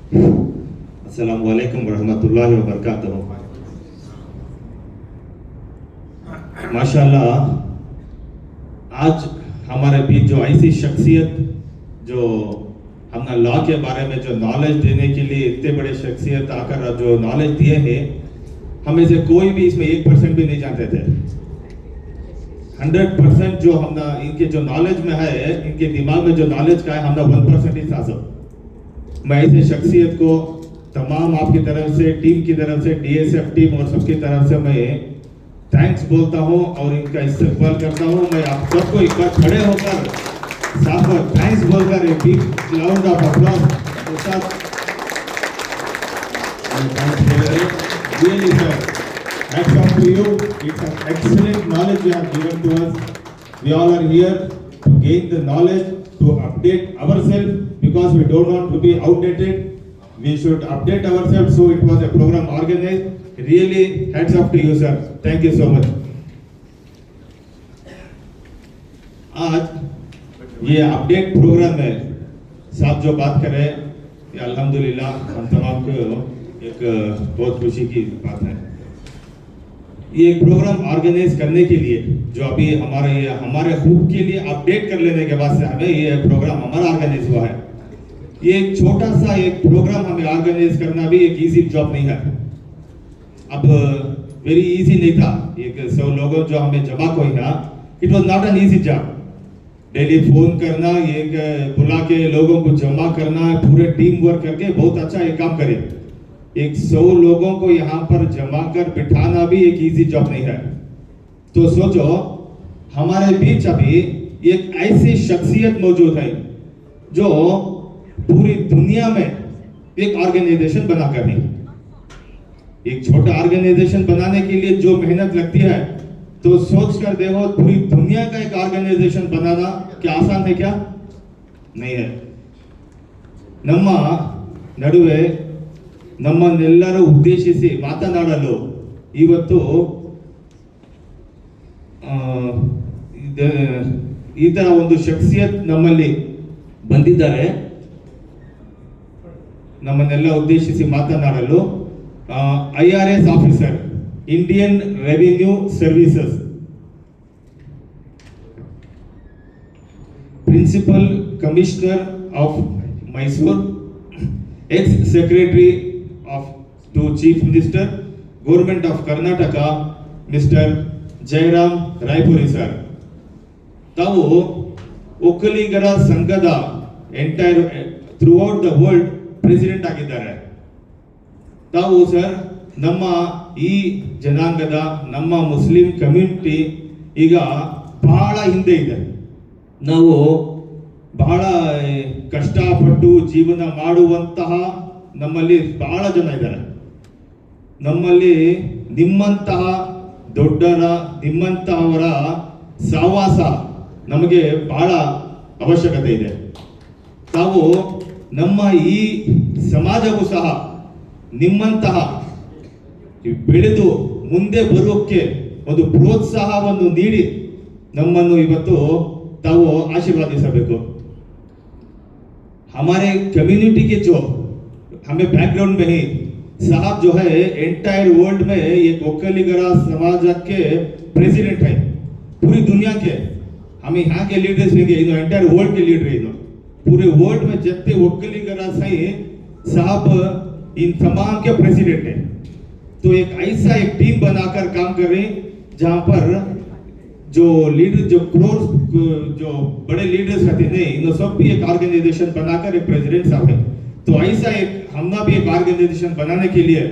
अस्सलाम वालेकुम रहमतुल्लाहि व बरकातहू। माशाल्लाह, आज हमारे बीच जो ऐसी शख्सियत जो हमने लॉ के बारे में जो नॉलेज देने के लिए इतने बड़े शख्सियत आकर जो नॉलेज दिए हैं, हमें से कोई भी इसमें 1% भी नहीं जानते थे। 100% जो हमने इनके जो नॉलेज में है, इनके दिमाग में जो नॉलेज का है, हमने 1% ही था सब। मैं ऐसे शख्सियत को तमाम आपकी तरफ से, टीम की तरफ से, DSF टीम और सबकी तरफ से मैं थैंक्स बोलता हूं और इनका इस्तकबाल करता हूं। मैं आप सबको एक बार खड़े होकर साहब थैंक्स बोलकर एक बिग राउंड ऑफ अप्लॉज के साथ really sir, hats off to you. It's an excellent knowledge you have given to us. We all are here to gain the knowledge, to update ourselves because we don't want to be outdated. We should update ourselves, so it was a program organized. Really hats off to you sir, thank you so much. आज ये update programme में साहब जो बात कर रहे हैं, ये अल्हम्दुलिल्लाह हम तमाम को एक बहुत खुशी की बात है। ये एक प्रोग्राम ऑर्गेनाइज करने के लिए जो अभी हमारे खूब के लिए अपडेट कर लेने के बाद से हमें ये प्रोग्राम हमारा ऑर्गेनाइज हुआ है। ये एक छोटा सा एक प्रोग्राम हमें ऑर्गेनाइज करना भी एक इजी जॉब नहीं है। अब वेरी इजी नहीं था। एक 100 लोगों जो हमें जमा को है, it was not an easy job. Daily phone करना, एक बुला के लोगों को जमा करना, पूरे टीम वर्क करके बहुत अच्छा एक काम करे। एक 100 लोगों को यहाँ पर जमा कर बिठाना भी एक इजी जॉब नहीं है। तो सोचो, हमारे बीच अभी एक ऐसी शख्सियत मौजूद है जो पूरी दुनिया में एक ऑर्गेनाइजेशन बनाकर है। एक छोटा ऑर्गेनाइजेशन बनाने के लिए जो मेहनत लगती है, तो सोच कर देखो पूरी दुनिया का एक ऑर्गेनाइजेशन बनाना क्या आसान है? क्या नहीं है। ನಮ್ಮ ನಡುವೆ ನಮ್ಮನ್ನೆಲ್ಲರೂ ಉದ್ದೇಶಿಸಿ ಮಾತನಾಡಲು ಇವತ್ತು ಈ ತರ ಒಂದು ಶಖ್ಸಿಯತ್ ನಮ್ಮಲ್ಲಿ ಬಂದಿದ್ದಾರೆ। ನಮ್ಮನ್ನೆಲ್ಲ ಉದ್ದೇಶಿಸಿ ಮಾತನಾಡಲು IRS officer, Indian revenue services principal commissioner of Mysore, ex secretary of to chief minister government of Karnataka mister Jayaram Raipuri sir, ताವು ಒಕ್ಕಲಿಗರ ಸಂಘದ entire throughout the world president ಆಗಿದ್ದಾರೆ। ತಾವು ಸರ್ ನಮ್ಮ ಈ ಜನಾಂಗದ, ನಮ್ಮ ಮುಸ್ಲಿಂ ಕಮ್ಯುನಿಟಿ ಈಗ ಬಹಳ ಹಿಂದೆ ಇದೆ। ನಾವು ಬಹಳ ಕಷ್ಟಪಟ್ಟು ಜೀವನ ಮಾಡುವಂತಹ ನಮ್ಮಲ್ಲಿ ಬಹಳ ಜನ ಇದ್ದಾರೆ। ನಮ್ಮಲ್ಲಿ ನಿಮ್ಮಂತಹ ದೊಡ್ಡರ, ನಿಮ್ಮಂತಹವರ ಸಹವಾಸ ನಮಗೆ ಬಹಳ ಅವಶ್ಯಕತೆ ಇದೆ। ತಾವು ನಮ್ಮ ಈ ಸಮಾಜಕ್ಕೂ ಸಹ ನಿಮ್ಮಂತಹ ಬೆಳೆದು ಮುಂದೆ ಬರೋಕ್ಕೆ ಒಂದು ಪ್ರೋತ್ಸಾಹವನ್ನು ನೀಡಿ ನಮ್ಮನ್ನು ಇವತ್ತು ताऊ आशीर्वादिसबेको। हमारे कम्युनिटी के जो हमें बैकग्राउंड में ही साहब जो है एंटायर वर्ल्ड में एक ಒಕ್ಕಲಿಗರ समाज के प्रेसिडेंट है पूरी दुनिया के। हमें यहाँ के लीडर्स नहीं, इन एंटायर वर्ल्ड के लीडर इन पूरे वर्ल्ड में जितने ಒಕ್ಕಲಿಗರ सही साहब इन तमाम के प्रेसिडेंट है। तो एक ऐसा एक टीम बनाकर काम कर रहे हैं जहाँ पर जो लीडर, जो क्रोर्स, जो बड़े लीडर्स रहते हैं, इन सब भी एक ऑर्गेनाइजेशन बनाकर एक प्रेसिडेंट साहब है। तो ऐसा एक हमने भी एक ऑर्गेनाइजेशन बनाने के लिए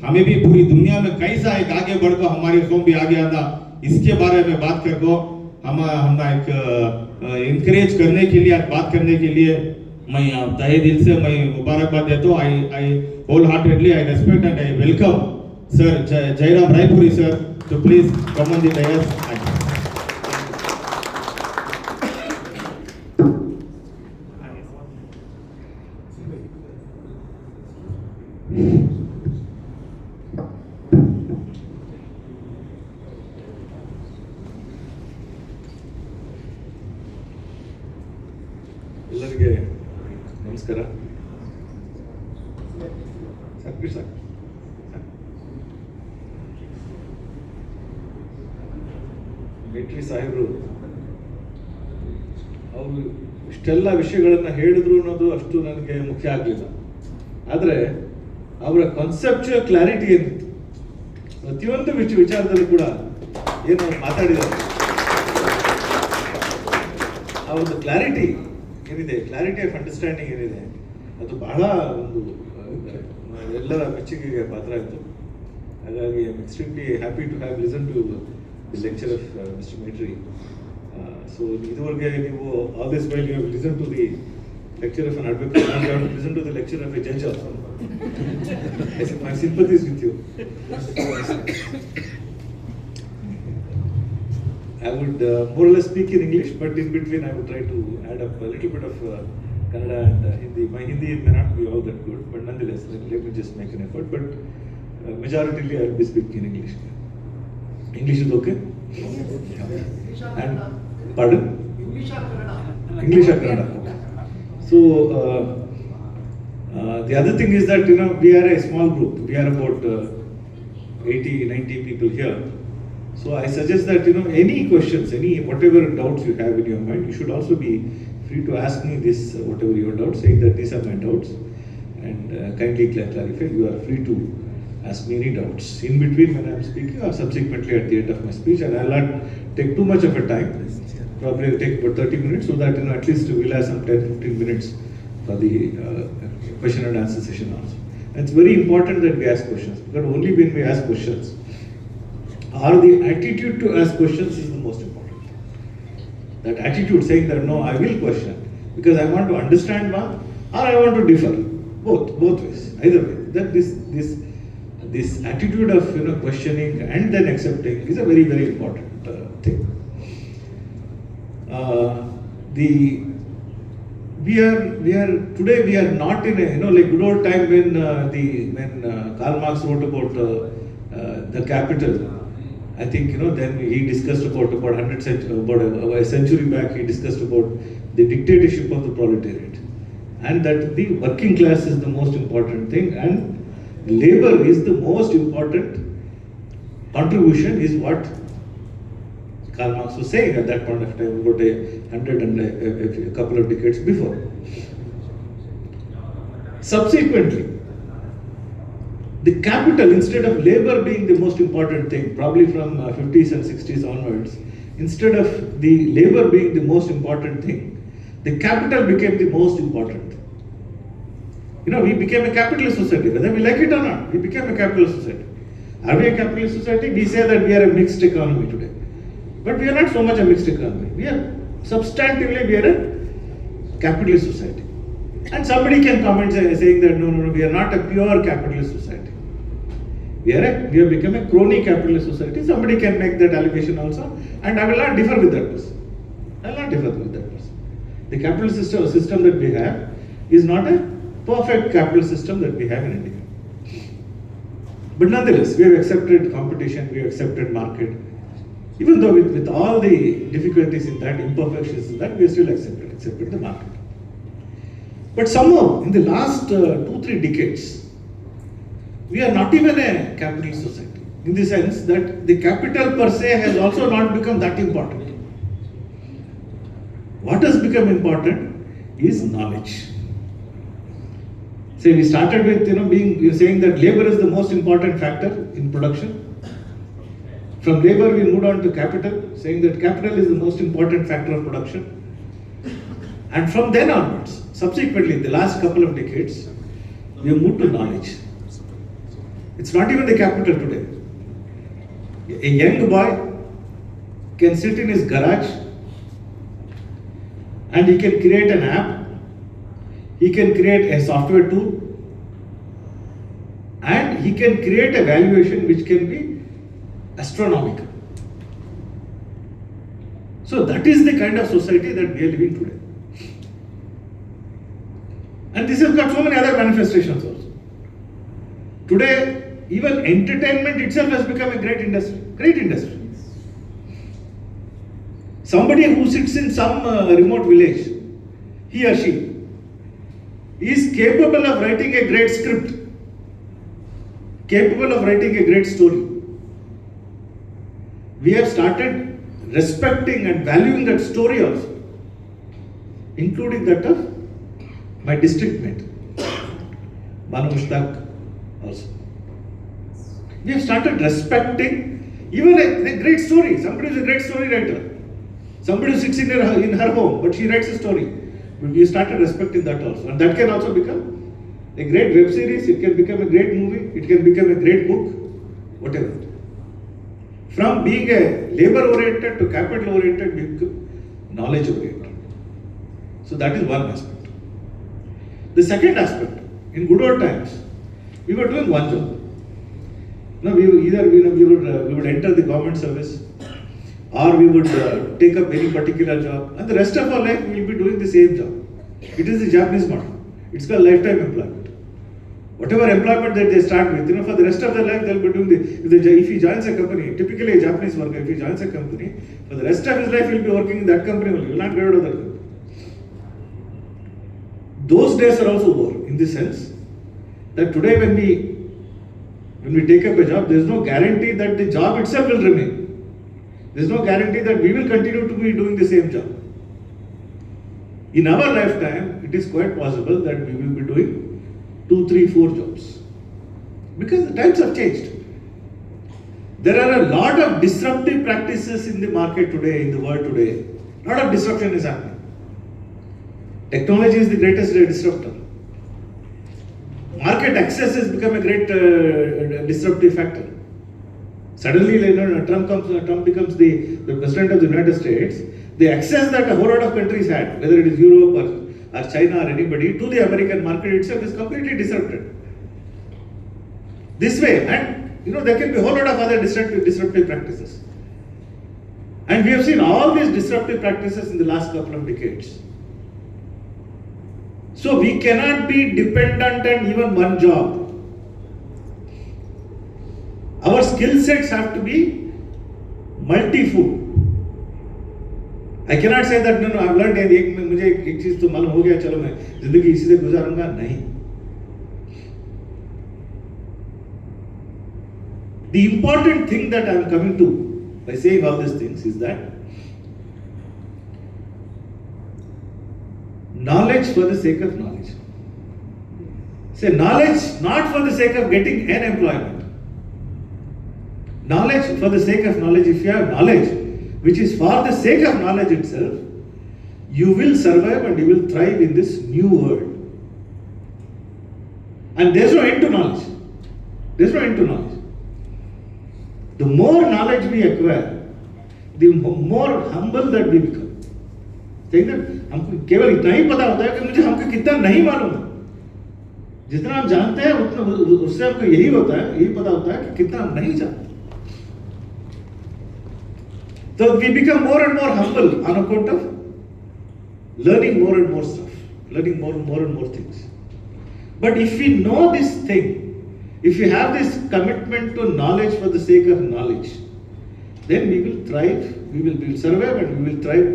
हमें भी पूरी दुनिया में कैसा एक आगे बढ़कर हमारी कौम भी आगे आना, इसके बारे में बात करको हम एक इंकरेज करने के लिए, बात करने के लिए मैं तहे दिल से मैं मुबारकबाद देता हूँ। I wholeheartedly I respect and I welcome sir Jayaram Raipuri sir to please come on the dais. ಎಲ್ಲರಿಗೆ ನಮಸ್ಕಾರ। ಮೆಟ್ರಿ ಸಾಹೇಬರು ಅವರು ಇಷ್ಟೆಲ್ಲ ವಿಷಯಗಳನ್ನು ಹೇಳಿದ್ರು ಅನ್ನೋದು ಅಷ್ಟು ನನಗೆ ಮುಖ್ಯ ಆಗಲಿಲ್ಲ. ಆದರೆ ಅವರ ಕಾನ್ಸೆಪ್ಚುಯಲ್ ಕ್ಲಾರಿಟಿ ಏನಿತ್ತು, ಪ್ರತಿಯೊಂದು ವಿಚಾರದಲ್ಲಿ ಕೂಡ ಏನು ಮಾತಾಡಿದ್ದಾರೆ, ಅವ್ರದ್ದು ಕ್ಲಾರಿಟಿ ಏನಿದೆ, ಕ್ಲಾರಿಟಿ ಆಫ್ ಅಂಡರ್ಸ್ಟ್ಯಾಂಡಿಂಗ್ ಏನಿದೆ, ಅದು ಬಹಳ ಒಂದು ಎಲ್ಲರ ಮೆಚ್ಚುಗೆಗೆ ಪಾತ್ರ ಆಯಿತು. ಹಾಗಾಗಿ I am extremely happy to have listen to the lecture of mister Metri. So ಇದುವರೆಗೆ ನೀವು all this while you have listen to the lecture of an advocate, you have to listen to the lecture of a judge also. My sympathies with you. I would more or less speak in English, but in between I would try to add up a little bit of Kannada and Hindi. My Hindi may not be all that good, but nonetheless, let me just make an effort. But majoritarily I will be speaking in English. English is okay? And pardon? English or Kannada? So the other thing is that we are a small group. We are about 80-90 people here. So I suggest that any questions, whatever doubts you have in your mind, you should also be free to ask me this, whatever your doubts, saying that these are my doubts, and kindly clarify. You are free to ask me any doubts in between when I am speaking or subsequently at the end of my speech, and I will not take too much of a time. Probably take about 30 minutes, so that at least we'll have some 10-15 minutes for the question and answer session also. And it's very important that we ask questions, because only when we ask questions, or the attitude to ask questions is the most important. That attitude, saying that no, I will question because I want to understand one, or I want to differ. Both ways, either way. That this attitude of questioning and then accepting is a very, very important thing. We are today, we are not in a like good old time when Karl Marx wrote about the capital. I think then he discussed about a century back, he discussed about the dictatorship of the proletariat, and that the working class is the most important thing, and labor is the most important contribution, is what Karl Marx was saying at that point of time, about a couple of decades before. Subsequently, the capital, instead of labor being the most important thing, probably from 50s and 60s onwards, instead of the labor being the most important thing, the capital became the most important. We became a capitalist society, whether we like it or not. We became a capitalist society. Are we a capitalist society? We say that we are a mixed economy today. But we are not so much a mixed economy. We are substantively, we are a capitalist society. And somebody can comment saying that no, we are not a pure capitalist society. We have become a crony capitalist society. Somebody can make that allegation also, and I will not differ with that person. The capitalist system that we have is not a perfect capitalist system that we have in India. But nonetheless, we have accepted competition, we have accepted market. Even though with all the difficulties in that, imperfections in that, we still accepted the market. But somehow, in the last 2-3 decades, we are not even a capitalist society, in the sense that the capital per se has also not become that important. What has become important is knowledge. Say we started with saying that labor is the most important factor in production. From labor we moved on to capital, saying that capital is the most important factor of production. And from then onwards, subsequently in the last couple of decades, we have moved to knowledge. It's not even the capital today. A young boy can sit in his garage and he can create an app, he can create a software tool, and he can create a valuation which can be astronomical. So that is the kind of society that we are living today. And this has got so many other manifestations also. Today, even entertainment itself has become a great industry. Somebody who sits in some remote village, he or she, is capable of writing a great script, capable of writing a great story. We have started respecting and valuing that story also, including that of my district mate, Banu Mushtaq also. We have started respecting even a great story. Somebody is a great story writer. Somebody who sits in her home, but she writes a story. We started respecting that also. And that can also become a great web series, it can become a great movie, it can become a great book, whatever. From being a labor-oriented to capital-oriented, we become knowledge-oriented. So that is one aspect. The second aspect, in good old times, we were doing one job. Now we would enter the government service, or we would take up any particular job, and the rest of our life we will be doing the same job. It is the Japanese model. It's called lifetime employment. Whatever employment that they start with, for the rest of their life they'll be doing if he joins a company, typically a Japanese worker, if he joins a company, for the rest of his life he'll be working in that company only. He will not get out of that company. Those days are also over, in the sense that today when we take up a job, there is no guarantee that the job itself will remain. There is no guarantee that we will continue to be doing the same job. In our lifetime, it is quite possible that we will be doing 2, 3, 4 jobs. Because the times have changed. There are a lot of disruptive practices in the market today, in the world today. A lot of disruption is happening. Technology is the greatest disruptor. Market access has become a great disruptive factor. Suddenly, Trump becomes the president of the United States. The access that a whole lot of countries had, whether it is Europe or China or anybody, to the American market itself is completely disrupted. This way, and there can be a whole lot of other disruptive practices. And we have seen all these disruptive practices in the last couple of decades. So we cannot be dependent on even one job. Our skill sets have to be multi-fold. I cannot say that no, I've learned मुझे एक चीज तो मालूम हो गया, चलो मैं जिंदगी इसी से गुजारूंगा, नहीं. The important thing that I am coming to by saying all these things is that knowledge for the sake of knowledge. Say knowledge not for the sake of getting an employment. Knowledge for the sake of knowledge. If you have knowledge which is for the sake of knowledge itself, you will survive and you will thrive in this new world. And there's no end to knowledge. There's no end to knowledge. The more knowledge we acquire, the more humble that we become. हमको केवल इतना ही पता होता है कि मुझे हमको कितना नहीं मालूम है. जितना हम जानते हैं उतना उससे हमको यही पता होता है कि कितना हम नहीं जानते. So we become more and more humble on account of learning more and more stuff, learning more and more things. But if we know this thing, if we have this commitment to knowledge for the sake of knowledge, then we will thrive, we will survive, and we will thrive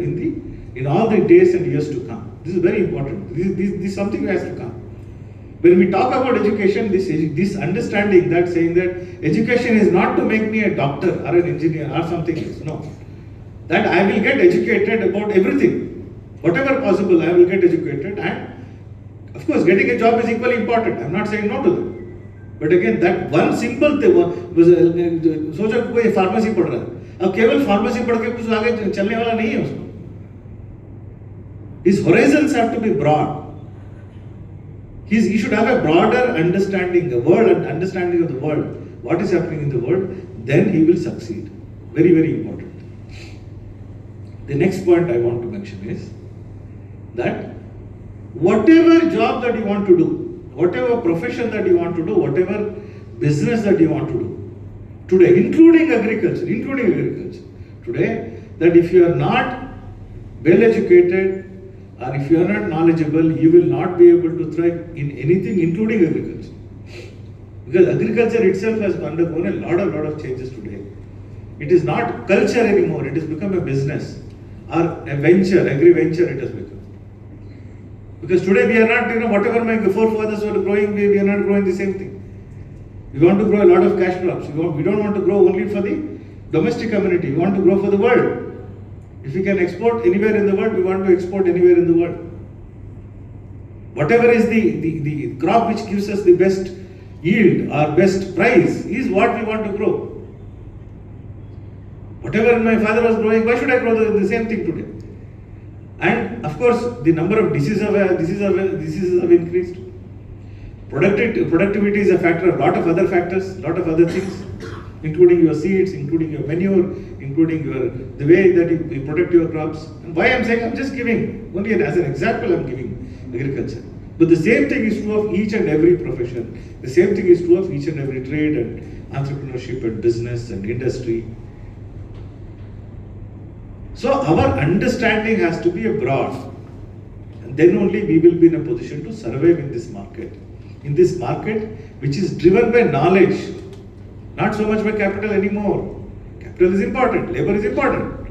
in all the days and years to come. This is very important. This is something that has to come. When we talk about education, this understanding that saying that education is not to make me a doctor or an engineer or something else. No. That I will get educated about everything. Whatever possible, I will get educated, and of course getting a job is equally important. I am not saying no to that. But again, that one simple thing was सोचो कोई pharmacy पढ़ रहा है, अब केवल pharmacy पढ़ के कुछ आगे चलने वाला नहीं है उसको. His horizons have to be broad. He should have a broader understanding, the world and understanding of the world, what is happening in the world, then he will succeed. Very, very important. The next point I want to mention is that whatever job that you want to do, whatever profession that you want to do, whatever business that you want to do, today, including agriculture, today, that if you are not well educated, or if you are not knowledgeable, you will not be able to thrive in anything, including agriculture. Because agriculture itself has undergone a lot of changes today. It is not culture anymore, it has become a business or a venture, agri-venture it has become. Because today we are not, whatever my forefathers were growing, we are not growing the same thing. We want to grow a lot of cash crops. We don't want to grow only for the domestic community. We want to grow for the world. If we can export anywhere in the world, we want to export anywhere in the world. Whatever is the crop which gives us the best yield or best price is what we want to grow. Whatever my father was growing, why should I grow the same thing today? And of course, the number of diseases have increased. Productivity is a factor, a lot of other factors, lot of other things, including your seeds, including your manure, including the way that you protect your crops. And why I'm saying, I'm just giving, only as an example I'm giving agriculture. But the same thing is true of each and every profession. The same thing is true of each and every trade and entrepreneurship and business and industry. So our understanding has to be broad. And then only we will be in a position to survive in this market. In this market which is driven by knowledge, not so much by capital anymore. Capital is important, labor is important.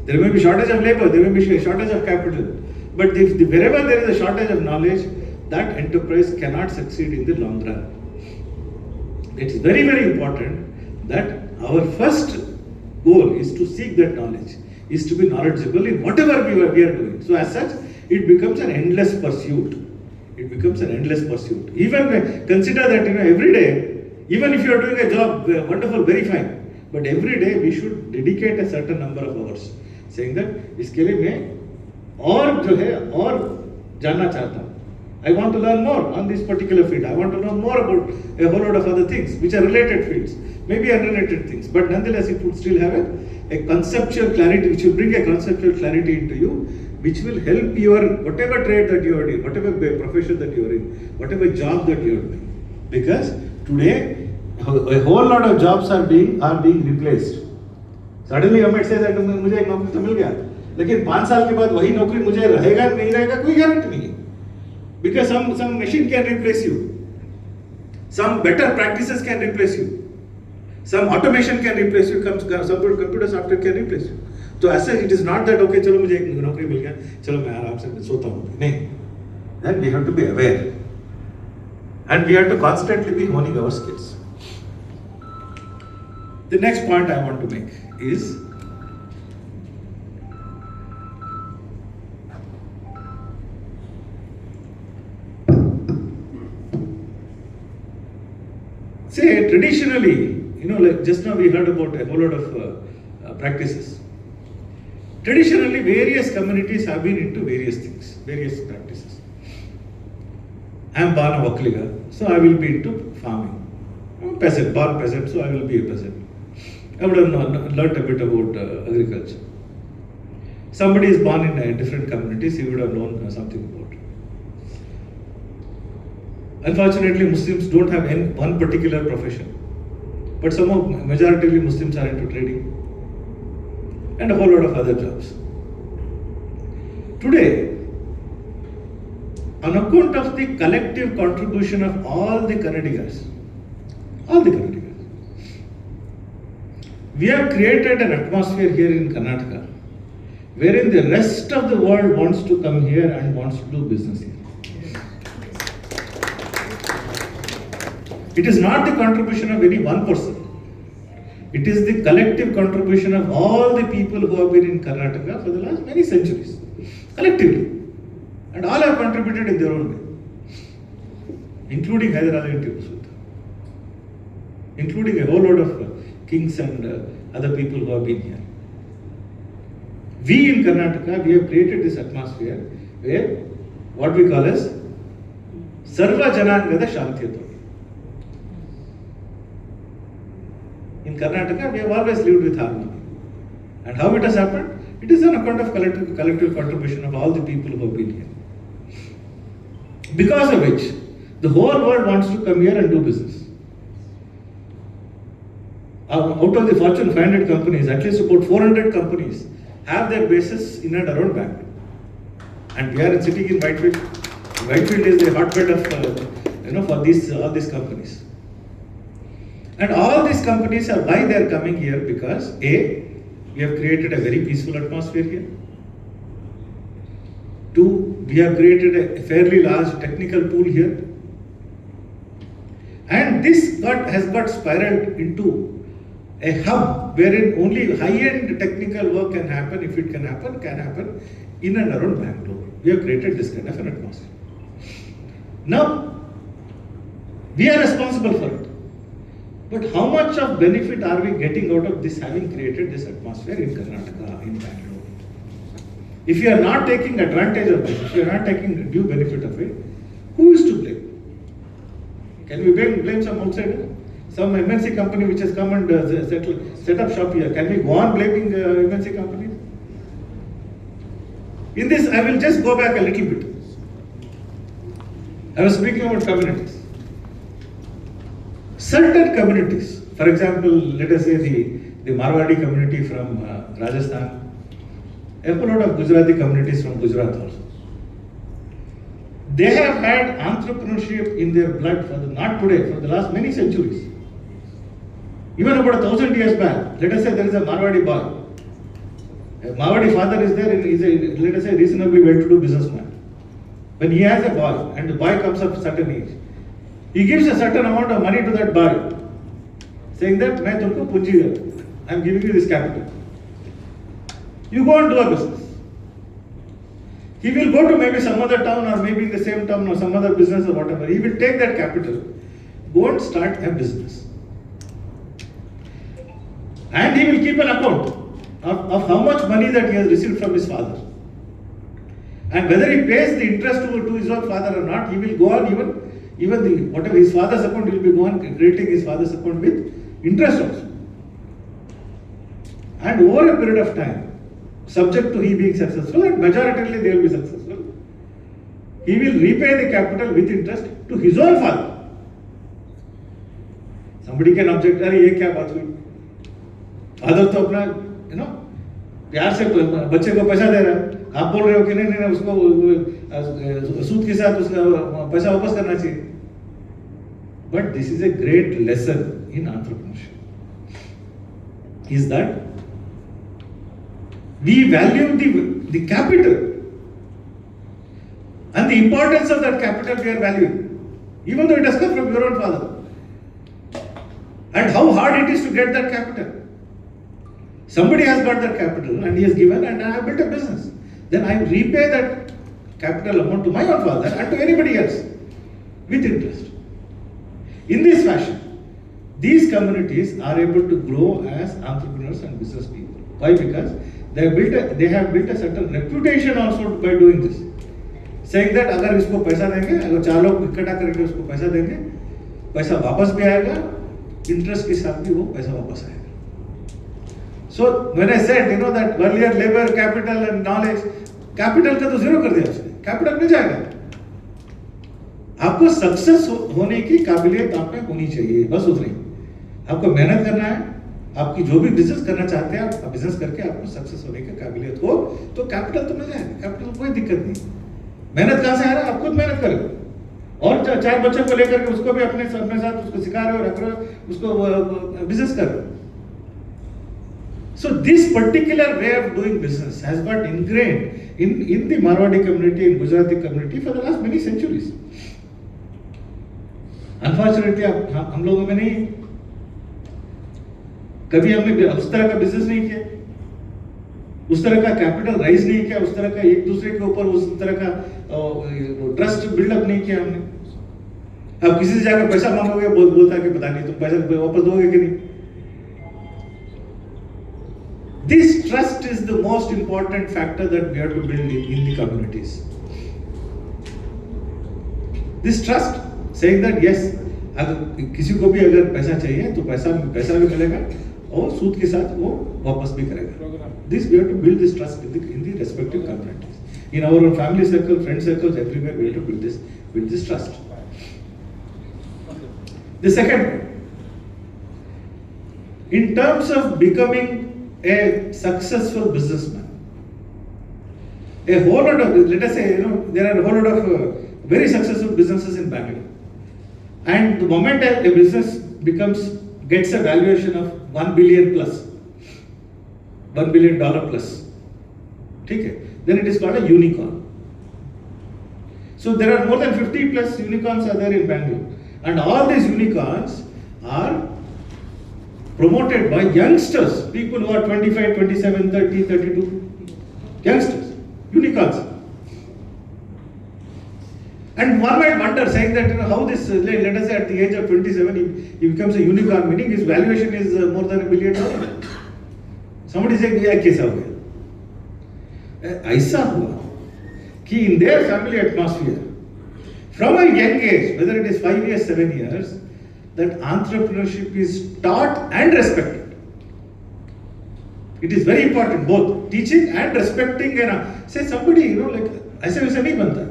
There may be shortage of labor, there may be shortage of capital. But wherever there is a shortage of knowledge, that enterprise cannot succeed in the long run. It is very, very important that our first goal is to seek that knowledge, is to be knowledgeable in whatever we are doing. So as such, it becomes an endless pursuit. It becomes an endless pursuit. Even consider that every day, even if you are doing a job, wonderful, very fine. But every day we should dedicate a certain number of hours, saying that इसके लिए मैं और जो है और जानना चाहता हूँ. I want to learn more on this particular field. I want to know more about a whole lot of other things which are related fields, maybe unrelated things. But nonetheless, it would still have a conceptual clarity, which will bring a conceptual clarity into you, which will help your whatever trade that you are doing, whatever profession that you are in, whatever job that you are doing. Because today, a whole lot of jobs are being replaced. Suddenly, I might say that मुझे एक नौकरी तो मिल गया, लेकिन 5 साल के बाद वही नौकरी मुझे रहेगा नहीं रहेगा कोई गारंटी नहीं है. Because some machine can replace you, some better practices can replace you, some automation can replace you, some computer software can replace you. So as such, it is not that okay, चलो मुझे एक नौकरी मिल गया, चलो मैं आराम से सोता हूँ. नहीं, then we have to be aware, and we have to constantly be honing our skills. The next point I want to make is say traditionally, like just now we heard about a whole lot of practices. Traditionally, various communities have been into various things, various practices. I am born a Vakliga, so I will be into farming. I'm a peasant, born peasant, so I will be a peasant. I would have learnt a bit about agriculture. Somebody is born in different communities, he would have known something about it. Unfortunately, Muslims don't have one particular profession, but majority Muslims are into trading and a whole lot of other jobs. Today, on account of the collective contribution of all the Kannadigas, we have created an atmosphere here in Karnataka wherein the rest of the world wants to come here and wants to do business here. It is not the contribution of any one person. It is the collective contribution of all the people who have been in Karnataka for the last many centuries, collectively. And all have contributed in their own way, including Hyder Ali and Tipu Sultan, including a whole lot of kings and other people who have been here. We in Karnataka, we have created this atmosphere where what we call as Sarva Janangada Shantiyato. In Karnataka, we have always lived with harmony. And how it has happened? It is on account of collective contribution of all the people who have been here. Because of which, the whole world wants to come here and do business. Out of the Fortune 500 companies, at least about 400 companies have their bases in and around Bangalore. And we are sitting in Whitefield. Whitefield is the hotbed of, for all these companies. And all these companies are why they are coming here because A, we have created a very peaceful atmosphere here. 2, We have created a fairly large technical pool here. And this has got spiraled into a hub wherein only high-end technical work can happen, if it can happen in and around Bangalore. We have created this kind of an atmosphere. Now, we are responsible for it. But how much of benefit are we getting out of this, having created this atmosphere in Karnataka, in Bangalore? If you are not taking advantage of this, if you are not taking due benefit of it, who is to blame? Can we blame some outsider? Some MNC company which has come and set up shop here. Can we go on blaming MNC companies? In this, I will just go back a little bit. I was speaking about communities. Certain communities, for example, let us say the Marwadi community from Rajasthan, a whole lot of Gujarati communities from Gujarat also. They have had entrepreneurship in their blood not today, for the last many centuries. Even about 1,000 years back, let us say there is a Marwadi boy. A Marwadi father is there, is a, let us say, reasonably well-to-do businessman. When he has a boy, and the boy comes up to a certain age, he gives a certain amount of money to that boy, saying that, I am giving you this capital. You go and do a business. He will go to maybe some other town or maybe in the same town or some other business or whatever. He will take that capital, go and start a business. And he will keep an account of how much money that he has received from his father. And whether he pays the interest to his own father or not, he will go on even the whatever his father's account, he will be going creating his father's account with interest also. And over a period of time, subject to he being successful, and majoritarily they will be successful, he will repay the capital with interest to his own father. Somebody can object, अरे ये क्या बात हुई? Father तो अपना प्यार से बच्चे को पैसा दे रहा है, आप बोल रहे हो कि नहीं उसको सूद के साथ उसका पैसा वापस करना चाहिए. But this is a great lesson in entrepreneurship. Is that we value the capital, and the importance of that capital we are valuing, even though it has come from your own father. And how hard it is to get that capital. Somebody has got that capital and he has given, and I have built a business. Then I repay that capital amount to my own father and to anybody else with interest. In this fashion, these communities are able to grow as entrepreneurs and business people. Why? Because they have built a certain reputation also by doing this. Saying that अगर इसको पैसा देंगे, अगर 4 लोग इकट्ठा करके उसको पैसा देंगे, पैसा वापस भी आएगा, इंटरेस्ट के साथ भी वो पैसा वापस आएगा. So when I said, that earlier labor, capital and knowledge, capital का तो zero कर दिया उसने, capital नहीं जाएगा. आपको सक्सेस होने की काबिलियत आप में होनी चाहिए, बस उतना ही. आपको मेहनत करना है, आपकी जो भी बिजनेस करना चाहते हैं, आप बिजनेस करके आपको सक्सेस होने की काबिलियत हो, तो कैपिटल तो मिल जाएगा. कैपिटल कोई दिक्कत नहीं. मेहनत कहाँ से आ रहा है? आप खुद मेहनत करो. और 4 बच्चों को लेकर के उसको भी अपने साथ उसको सिखा रहे हो, रख रहे हो, उसको बिजनेस करो. So this particular way of doing business has got ingrained in the Marwadi community, in Gujarati community for the last many centuries. Unfortunately, हम लोगों में नहीं, कभी हमने उस तरह का बिजनेस नहीं किया, उस तरह का कैपिटल राइज नहीं किया, उस तरह का एक दूसरे के ऊपर उस तरह का ट्रस्ट बिल्डअप नहीं किया हमने. अब किसी से जाकर पैसा मांगोगे, बोलता है कि पता नहीं तुम पैसा वापस दोगे कि नहीं. This trust is the most important factor that we have to build in the communities. This trust, saying that yes, अगर किसी को भी अगर पैसा चाहिए तो पैसा भी मिलेगा और सूद के साथ वो वापस भी करेगा. This we have to build this trust in the respective communities. In our own family circle, friend circles, everywhere we have to build this trust. The second, in terms of becoming a successful businessman, a whole lot of, let us say, there are a whole lot of very successful businesses in Bangalore. And the moment a business gets a valuation of $1 billion plus, $1 billion plus, then it is called a unicorn. So there are more than 50 plus unicorns are there in Bangalore. And all these unicorns are promoted by youngsters, people who are 25, 27, 30, 32. Youngsters, unicorns. And one might wonder, saying that how this, let us say at the age of 27, he becomes a unicorn, meaning his valuation is more than $1 billion. Somebody saying, "Yeah, कैसा हो गया?" ऐसा हुआ कि in their family atmosphere, from a young age, whether it is 5 years, 7 years, that entrepreneurship is taught and respected. It is very important, both teaching and respecting. Say somebody, like ऐसे वैसे नहीं बनता.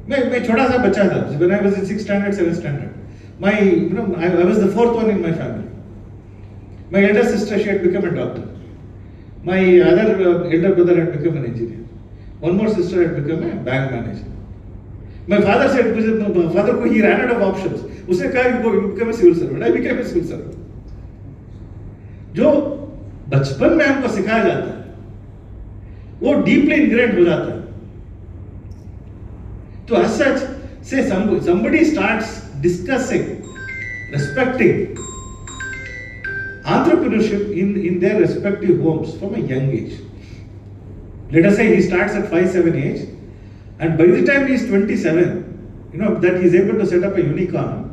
मैं छोटा सा बच्चा था. When I was in 6th standard, 7th standard, I was the 4th one in my family. My elder sister, she had become a doctor. My other elder brother had become an engineer. One more sister had become a bank manager. My father said, he ran out of options. उसने कहा, you become a civil servant. I became a civil servant. जो बचपन में हमको सिखाया जाता है, वो deeply ingrained हो जाता है. So as such, say somebody starts discussing, respecting entrepreneurship in their respective homes from a young age. Let us say he starts at 5-7 age, and by the time he is 27, that he is able to set up a unicorn,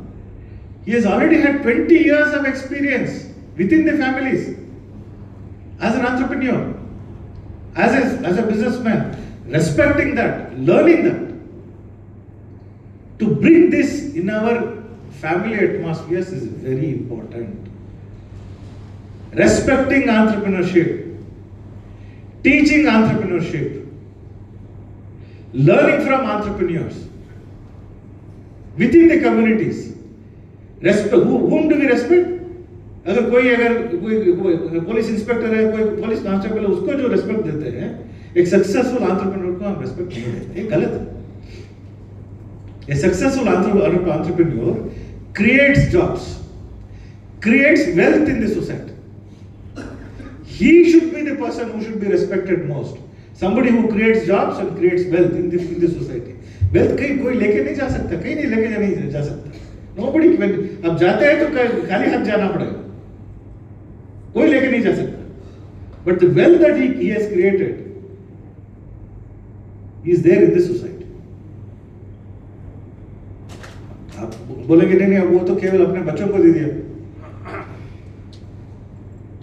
he has already had 20 years of experience within the families as an entrepreneur, as a businessman, respecting that, learning that. To bring this in our family atmospheres is very important. Respecting entrepreneurship, teaching entrepreneurship, learning from entrepreneurs within the communities. Respect, whom do we respect? अगर कोई police inspector है, कोई police constable है, उसको जो respect देते हैं, एक सक्सेसफुल एंटरप्रेन्योर को हम रेस्पेक्ट नहीं देते. ये गलत है. A successful entrepreneur creates jobs, creates wealth in the society. He should be the person who should be respected most. Somebody who creates jobs and creates wealth in the society. Wealth कहीं कोई लेके नहीं जा सकता, कहीं नहीं लेके नहीं जा सकता. Nobody, अब जाते हैं तो खाली हाथ जाना पड़ेगा. कोई लेके नहीं जा सकता. But the wealth that he has created is there in the society. आप बोलेंगे नहीं, वो तो केवल अपने बच्चों को दे दिया.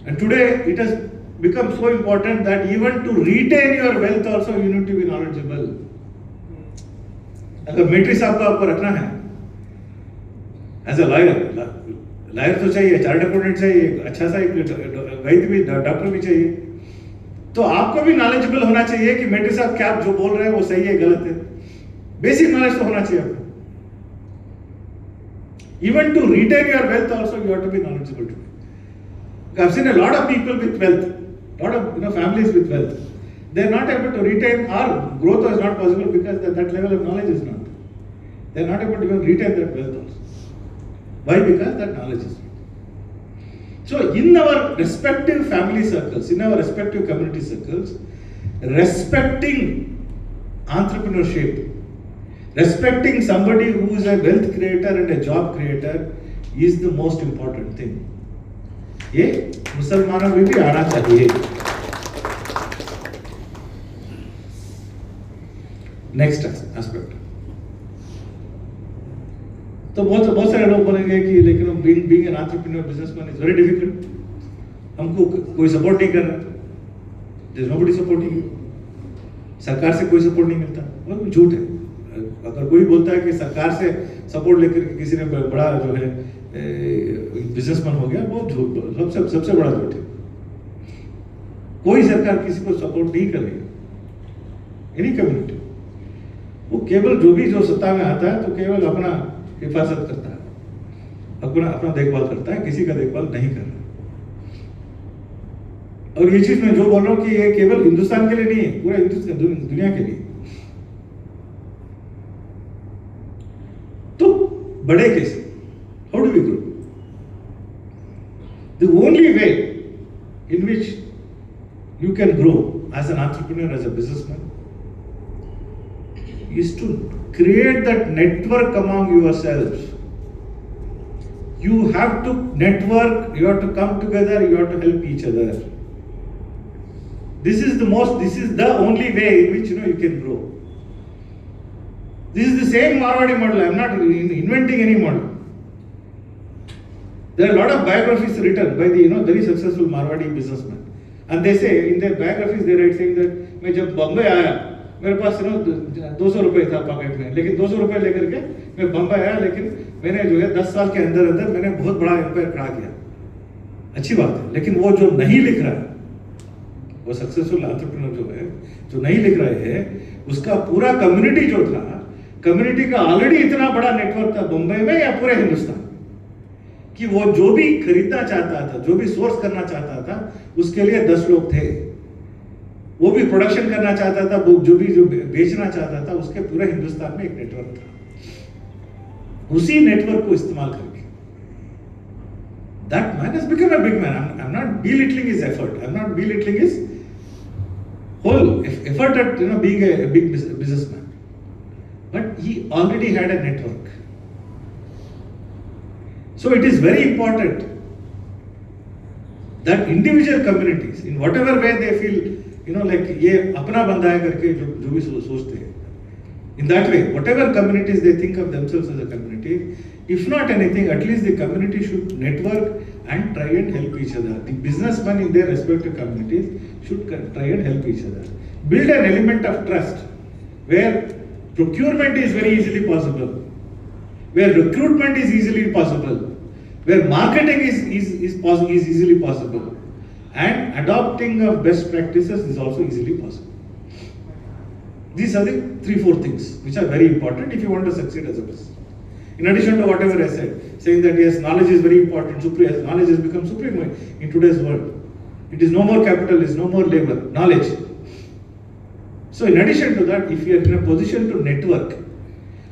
And today it has become so important that even to retain your wealth also you need to be knowledgeable. अगर मेट्रिक्स आपको रखना है एज अ लॉयर तो चाहिए, चार्टर्ड अकाउंटेंट चाहिए, अच्छा सा वैद्य भी, डॉक्टर भी चाहिए. तो आपको भी नॉलेजेबल होना चाहिए कि मेट्रिक्स आप क्या जो बोल रहे हैं वो सही है गलत है. बेसिक नॉलेज तो होना चाहिए आपको. Even to retain your wealth also you have to be knowledgeable to. I've seen a lot of people with wealth, lot of families with wealth. They are not able to retain, or growth is not possible because that level of knowledge is not. They are not able to even retain that wealth also. Why? Because that knowledge is not. So in our respective family circles, in our respective community circles, respecting entrepreneurship, respecting somebody who is a wealth creator and a job creator is the most important thing. ये मुसलमानों में भी आना चाहिए. Next aspect. तो बहुत सारे लोग बोलेंगे कि लेकिन being an entrepreneur businessman is very difficult. हमको कोई सपोर्ट नहीं कर रहा. There is nobody supporting you. सरकार से कोई सपोर्ट नहीं मिलता. वो झूठ है. अगर कोई बोलता है कि सरकार से सपोर्ट लेकर किसी ने बड़ा जो है बिजनेसमैन हो गया, वो सबसे बड़ा झूठ है. कोई सरकार किसी को सपोर्ट नहीं कर रही, एनी कम्युनिटी. वो केवल जो सत्ता में आता है तो केवल अपना हिफाजत करता है, अपना देखभाल करता है, किसी का देखभाल नहीं कर रहा. और ये चीज मैं जो बोल रहा हूँ कि ये केवल हिंदुस्तान के लिए नहीं है, पूरा हिंदुस्तान दुनिया के लिए. तो बड़े कैसे, how do we grow? The only way in which you can grow as an entrepreneur, as a businessman, is to create that network among yourselves. You have to network, you have to come together, you have to help each other. This is the only way in which you can grow. This is the same Marwadi model. I am not inventing any model. There are a lot of biographies written by the very successful Marwadi businessmen, and they say in their biographies they write saying that मैं जब बम्बई आया मेरे पास 200 रुपये था pocket में, लेकिन 200 रुपये लेकर के मैं बम्बई आया, लेकिन मैंने 10 साल के अंदर अंदर मैंने बहुत बड़ा एम्पायर खड़ा किया. अच्छी बात है, लेकिन वो जो नहीं लिख रहा है, वो सक्सेसफुल एंटरप्रेन्योर जो नहीं लिख रहे हैं, उसका पूरा कम्युनिटी जो था, कम्युनिटी का ऑलरेडी इतना बड़ा नेटवर्क था बम्बई में या पूरे हिंदुस्तान, कि वो जो भी खरीदना चाहता था, जो भी सोर्स करना चाहता था, उसके लिए 10 लोग थे. वो भी प्रोडक्शन करना चाहता था, जो बेचना चाहता था, उसके पूरे हिंदुस्तान में एक नेटवर्क था. उसी नेटवर्क को इस्तेमाल करके that man has become a big man. I'm not belittling his effort. I'm not belittling his whole effort at being a big businessman. But he already had a network. So it is very important that individual communities, in whatever way they feel, like ये अपना बंदा है करके जो भी सोचते हैं, in that way, whatever communities they think of themselves as a community, if not anything, at least the community should network and try and help each other. The businessmen in their respective communities should try and help each other. Build an element of trust where procurement is very easily possible, where recruitment is easily possible, where marketing is easily possible, and adopting of best practices is also easily possible. These are the 3-4 things which are very important if you want to succeed as a business. In addition to whatever I said, saying that yes, knowledge is very important, knowledge has become supreme in today's world. It is no more capital, it is no more labor, knowledge. So in addition to that, if you are in a position to network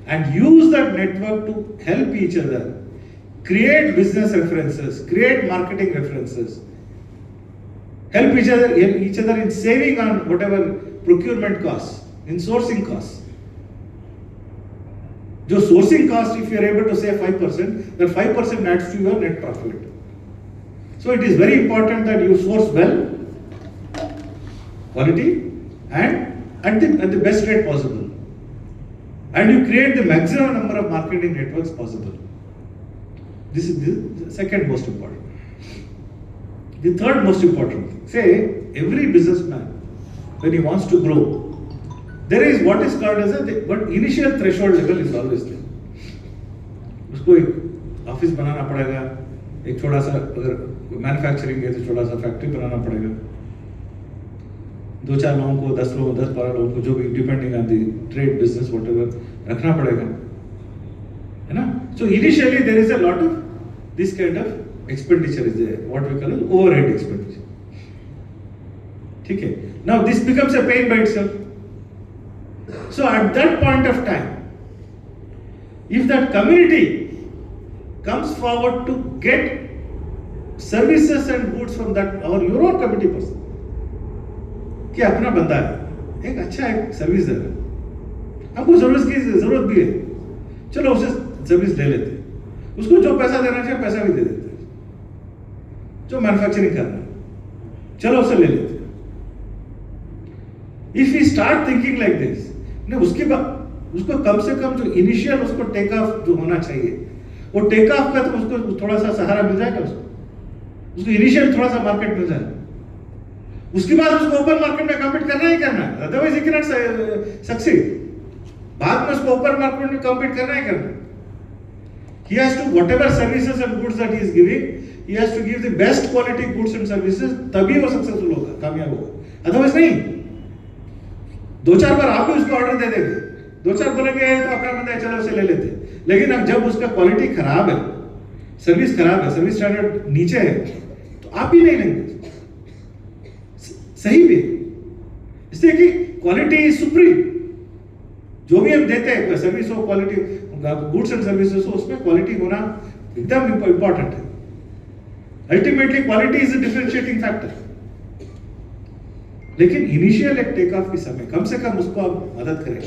and use that network to help each other, create business references, create marketing references, help each other in saving on whatever procurement costs, in sourcing costs. जो sourcing cost, if you are able to save 5%, that 5% adds to your net profit. So it is very important that you source well, quality, and at the best rate possible. And you create the maximum number of marketing networks possible. This is the second most important. The third most important thing, say every businessman, when he wants to grow, there is what is called as but initial threshold level is always there. उसको एक office बनाना पड़ेगा, एक छोटा सा, अगर manufacturing है तो छोटा सा फैक्ट्री बनाना पड़ेगा, 2-4 लोगों को, 10-12 लोगों को, जो भी depending on the trade business whatever रखना पड़ेगा, है ना. So initially there is a lot of this kind of expenditure is there, what we call as overhead expenditure. ठीक है. Now this becomes a pain by itself. So at that point of time, if that community comes forward to get services and goods from that or your own community person, कि अपना बंदा है, एक अच्छा एक service दे रहा है, हमको सर्विस की जरूरत भी है, चलो उसे सर्विस ले लेते हैं, उसको जो पैसा देना चाहिए पैसा भी दे देते हैं, जो मैन्युफैक्चरिंग कर रहा है चलो उसे ले लेते हैं. If we start thinking like this, नहीं उसके बाद उसको कम से कम जो इनिशियल उसको टेक ऑफ जो होना चाहिए, वो टेक ऑफ का तो उसको थोड़ा सा सहारा मिल जाएगा, उसको इनिशियल थोड़ा सा मार्केट मिल जाएगा, उसके बाद उसको ओपन मार्केट में कम्पीट करना ही करना है, otherwise he can not succeed. बाद में उसको ओपन मार्केट में कम्पीट करना ही करना है. He has to, whatever services and goods that he is giving, he has to give the best quality goods and services, तभी वो सक्सेसफुल होगा, कामयाब होगा. अदरवाइज नहीं. 2-4 बार आप भी उसको ऑर्डर दे देंगे, 2-4 बोलेंगे तो अपना बंदा है चलो उसे ले लेते हैं, लेकिन अब जब उसका क्वालिटी खराब है, सर्विस खराब है, सर्विस स्टैंडर्ड नीचे है, तो आप ही नहीं लेंगे. सही भी, इसलिए कि क्वालिटी इज सुप्रीम. जो भी हम देते हैं सर्विस हो, क्वालिटी गुड्स एंड सर्विसेज हो, उसमें क्वालिटी होना एकदम इंपॉर्टेंट है. Ultimately quality is a differentiating factor. लेकिन इनिशियल एक टेक ऑफ के समय कम से कम उसको आप मदद करें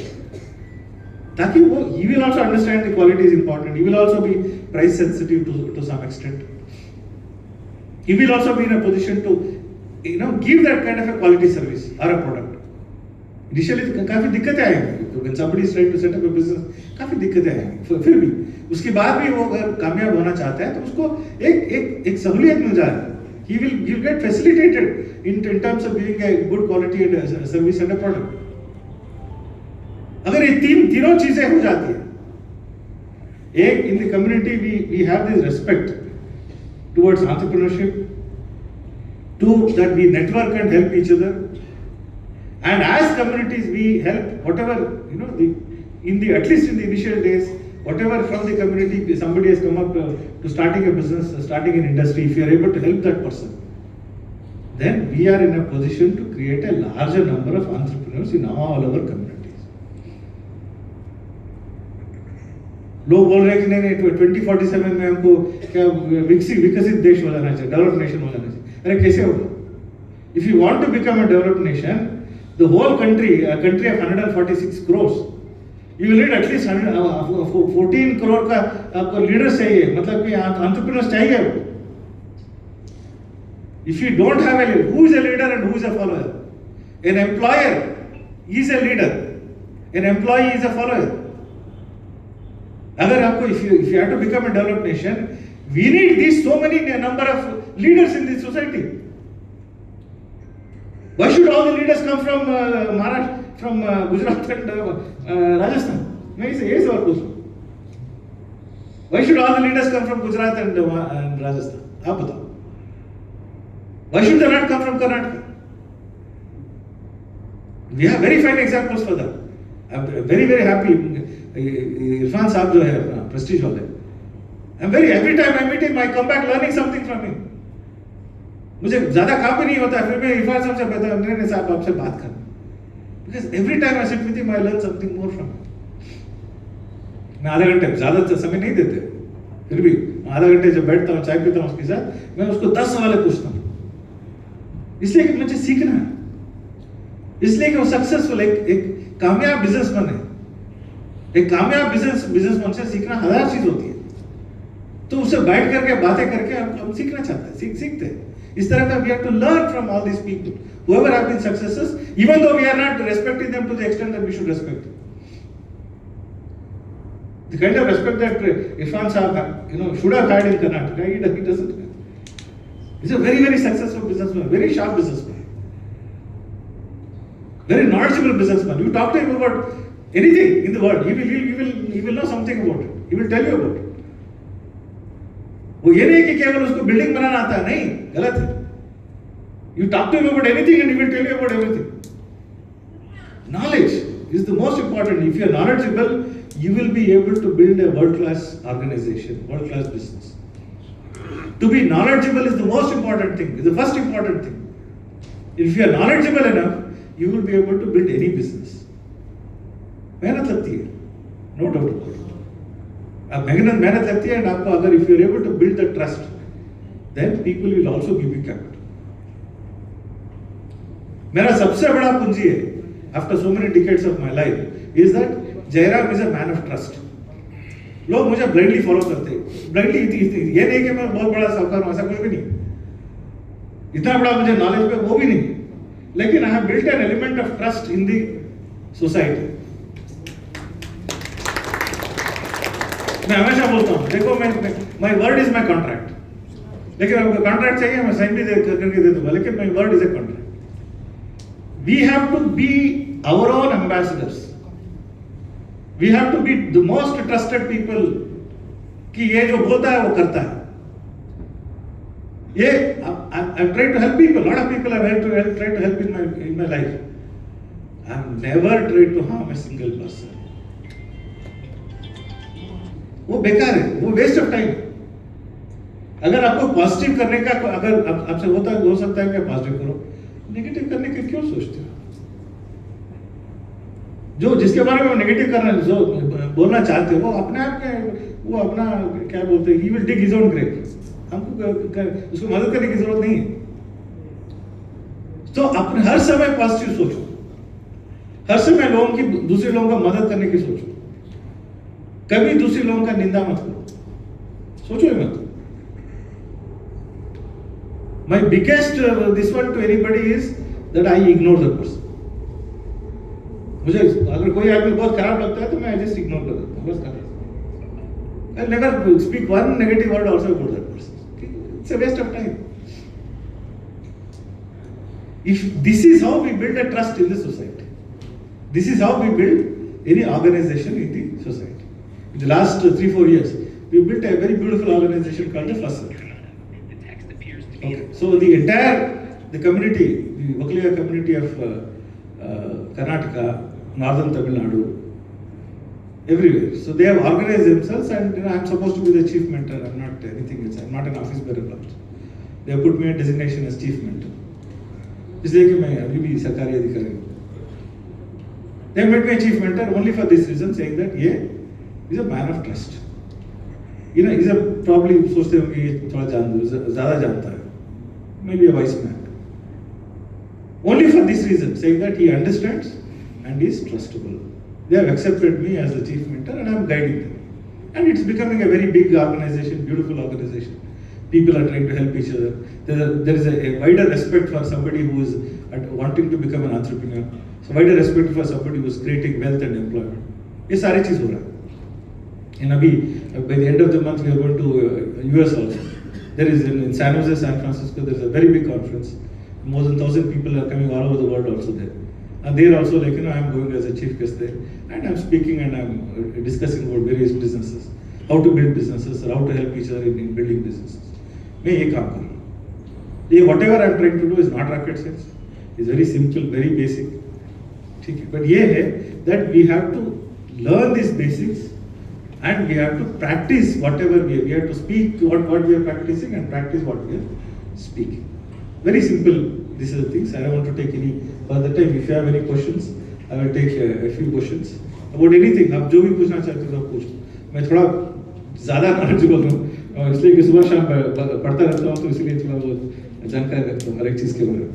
ताकि वो he will also understand the quality is important. He will also be price sensitive to some extent. He will also be in a position to give that kind of a quality service or a product. Initially काफी दिक्कतें आएंगी when somebody is trying to set up a business, काफी दिक्कतें आएंगी, फिर भी उसके बाद भी वो अगर कामयाब होना चाहता है तो उसको एक सहूलियत मिल जाएगी. He'll get facilitated in terms of giving a good quality and a service and a product. अगर ये तीनों चीजें हो जाती है, एक in the community we have this respect towards entrepreneurship, two that we network and help each other, and as communities we help whatever at least in the initial days, whatever from the community somebody has come up to starting a business, starting an industry, if you are able to help that person, then we are in a position to create a larger number of entrepreneurs in all our communities. लोग बोल रहे हैं कि नहीं 2047 में हमको क्या विकसित देश हो जाना चाहिए, डेवलप्ड नेशन हो जाना चाहिए. अरे कैसे होगा? If you want to become a developed nation, the whole country, a country of 146 crores, you will need at least 14 crore का आपको लीडर्स चाहिए, मतलब कि entrepreneurs चाहिए. If you don't have a leader, who is a leader and who is a follower? An employer is a leader, an employee is a follower. अगर आपको if you have to become a developed nation, we need these so many number of leaders in this society. Why should all the leaders come from Maharashtra, from Gujarat and Rajasthan? मैं ये सवाल पूछ रहा हूँ. Why should all the leaders come from Gujarat and Rajasthan? आप बताओ. Why should they not come from Karnataka? We have very fine examples for that. I'm very very happy. Irfan साहब जो है अपना प्रेस्टीज वाले, I'm very every time I meet him I come back learning something from him. मुझे ज्यादा काम भी नहीं होता फिर मैं इरफान साहब से कहता हूँ नहीं साहब आपसे बात करना, because every time I sit with him I learn something more from him. मैं आधे घंटे ज्यादा समय नहीं देते, फिर भी आधा घंटे जब बैठता हूँ चाय पीता हूँ उसके साथ, मैं उसको 10 सवाल पूछता हूँ, इसलिए कि मुझे सीखना है, इसलिए कि वो सक्सेसफुल एक कामयाब बिजनेसमैन है. एक कामयाब बिजनेसमैन से सीखना 1000 चीज होती है, तो उससे बैठ करके बातें करके हम सीखना चाहते हैं, सीखते हैं. इस तरह का we have to learn from all these people whoever have been successes, even though we are not respecting them to the extent that we should respect them. The kind of respect that Irfan Sahab should have had in Karnataka, he doesn't have. He's a very very successful businessman, very sharp businessman, very knowledgeable businessman. You talk to him about anything in the world, he will know something about it, he will tell you about it. वो ये नहीं कि केवल उसको building बनाना आता है, नहीं, गलत है. You talk to him about anything and he will tell you about everything. Knowledge is the most important. If you are knowledgeable, you will be able to build a world-class organization, world-class business. To be knowledgeable is the most important thing, is the first important thing. If you are knowledgeable enough, you will be able to build any business. मेहनत लगती है, no doubt about it. अब मेहनत लगती है, and आपको अगर if you are able to build the trust, then people will also give you capital. मेरा सबसे बड़ा पूंजी है, after so many decades of my life, is that Jayaram is a man of trust. लोग मुझे blindly follow करते हैं, blindly ये नहीं कि मैं बहुत बड़ा साहूकार हूँ, ऐसा कुछ भी नहीं, इतना बड़ा मुझे knowledge पे वो भी नहीं, लेकिन I have built an element of trust in the society. मैं हमेशा बोलता हूँ, देखो my word is my contract. लेकिन आपको कॉन्ट्रैक्ट चाहिए, मैं साइन भी करके दे दूंगा, लेकिन my word is a contract. We have to be our own ambassadors. We have to be the most trusted people. कि ये जो बोलता है वो करता है. ये I'm trying to help people. A lot of people have tried to help in my life. I've never tried to harm a single person. वो बेकार है, वो वेस्ट ऑफ टाइम. अगर आपको पॉजिटिव करने का, अगर आपसे हो सकता है कि पॉजिटिव करो, नेगेटिव करने के क्यों सोचते हो? जो जिसके बारे में नेगेटिव करना, जो बोलना चाहते हो, वो अपने आप के, वो अपना क्या बोलते हैं, he will dig his own grave. हमको उसको मदद करने की जरूरत नहीं है. तो अपने हर समय पॉजिटिव सोचो, हर समय दूसरे लोगों का मदद करने की सोचो. कभी दूसरे लोगों का निंदा मत करो, सोचो ही मत। My biggest this one to anybody is that I ignore the person. मुझे अगर कोई आदमी बहुत खराब लगता है तो मैं just ignore कर देता हूँ, बस खत्म। I never speak one negative word also about that person. It's a waste of time. If this is how we build a trust in the society, this is how we build any organization in the society. In the last 3-4 years, we built a very beautiful organization called the First Circle. Okay. So the entire community, the Vakliya community of Karnataka, Northern Tamil Nadu, everywhere. So they have organized themselves, and I'm supposed to be the chief mentor. I'm not anything else. I'm not an office bearer. They have put me a designation as chief mentor. इसलिए कि मैं अभी भी सरकारी अधिकारी हूँ. They made me a chief mentor only for this reason, saying that ये is a man of trust. You know, he's a probably सोचते होंगे ये थोड़ा ज़्यादा जानता है. Maybe a wise man. Only for this reason, saying that he understands and is trustable. They have accepted me as the chief mentor, and I am guiding them. And it's becoming a very big organization, beautiful organization. People are trying to help each other. There is a wider respect for somebody who is wanting to become an entrepreneur. So wider respect for somebody who is creating wealth and employment. ये सारी चीज हो रहा है. And अभी by the end of the month we are going to US also. There is in San Jose, San Francisco, there is a very big conference. More than 1,000 people are coming all over the world also there. And there also, like, you know, I am going as a chief guest there, and I am speaking and I am discussing about various businesses, how to build businesses, or how to help each other in building businesses. मैं ये काम कर रहा हूँ. ये whatever I am trying to do is not rocket science. It's very simple, very basic. ठीक है. But ये है that we have to learn these basics, and we have to practice whatever we have to speak what we are practicing and practice what we are speaking. Very simple. These are the things. I don't want to take any further time. If you have any questions, I will take a few questions about anything. आप जो भी पूछना चाहते हो पूछो. मैं थोड़ा ज़्यादा knowledgeable हूँ, इसलिए कि सुबह शाम पढ़ता रहता हूँ, तो इसलिए थोड़ा बहुत जानकारी रखता हूँ हर एक चीज़ के बारे में.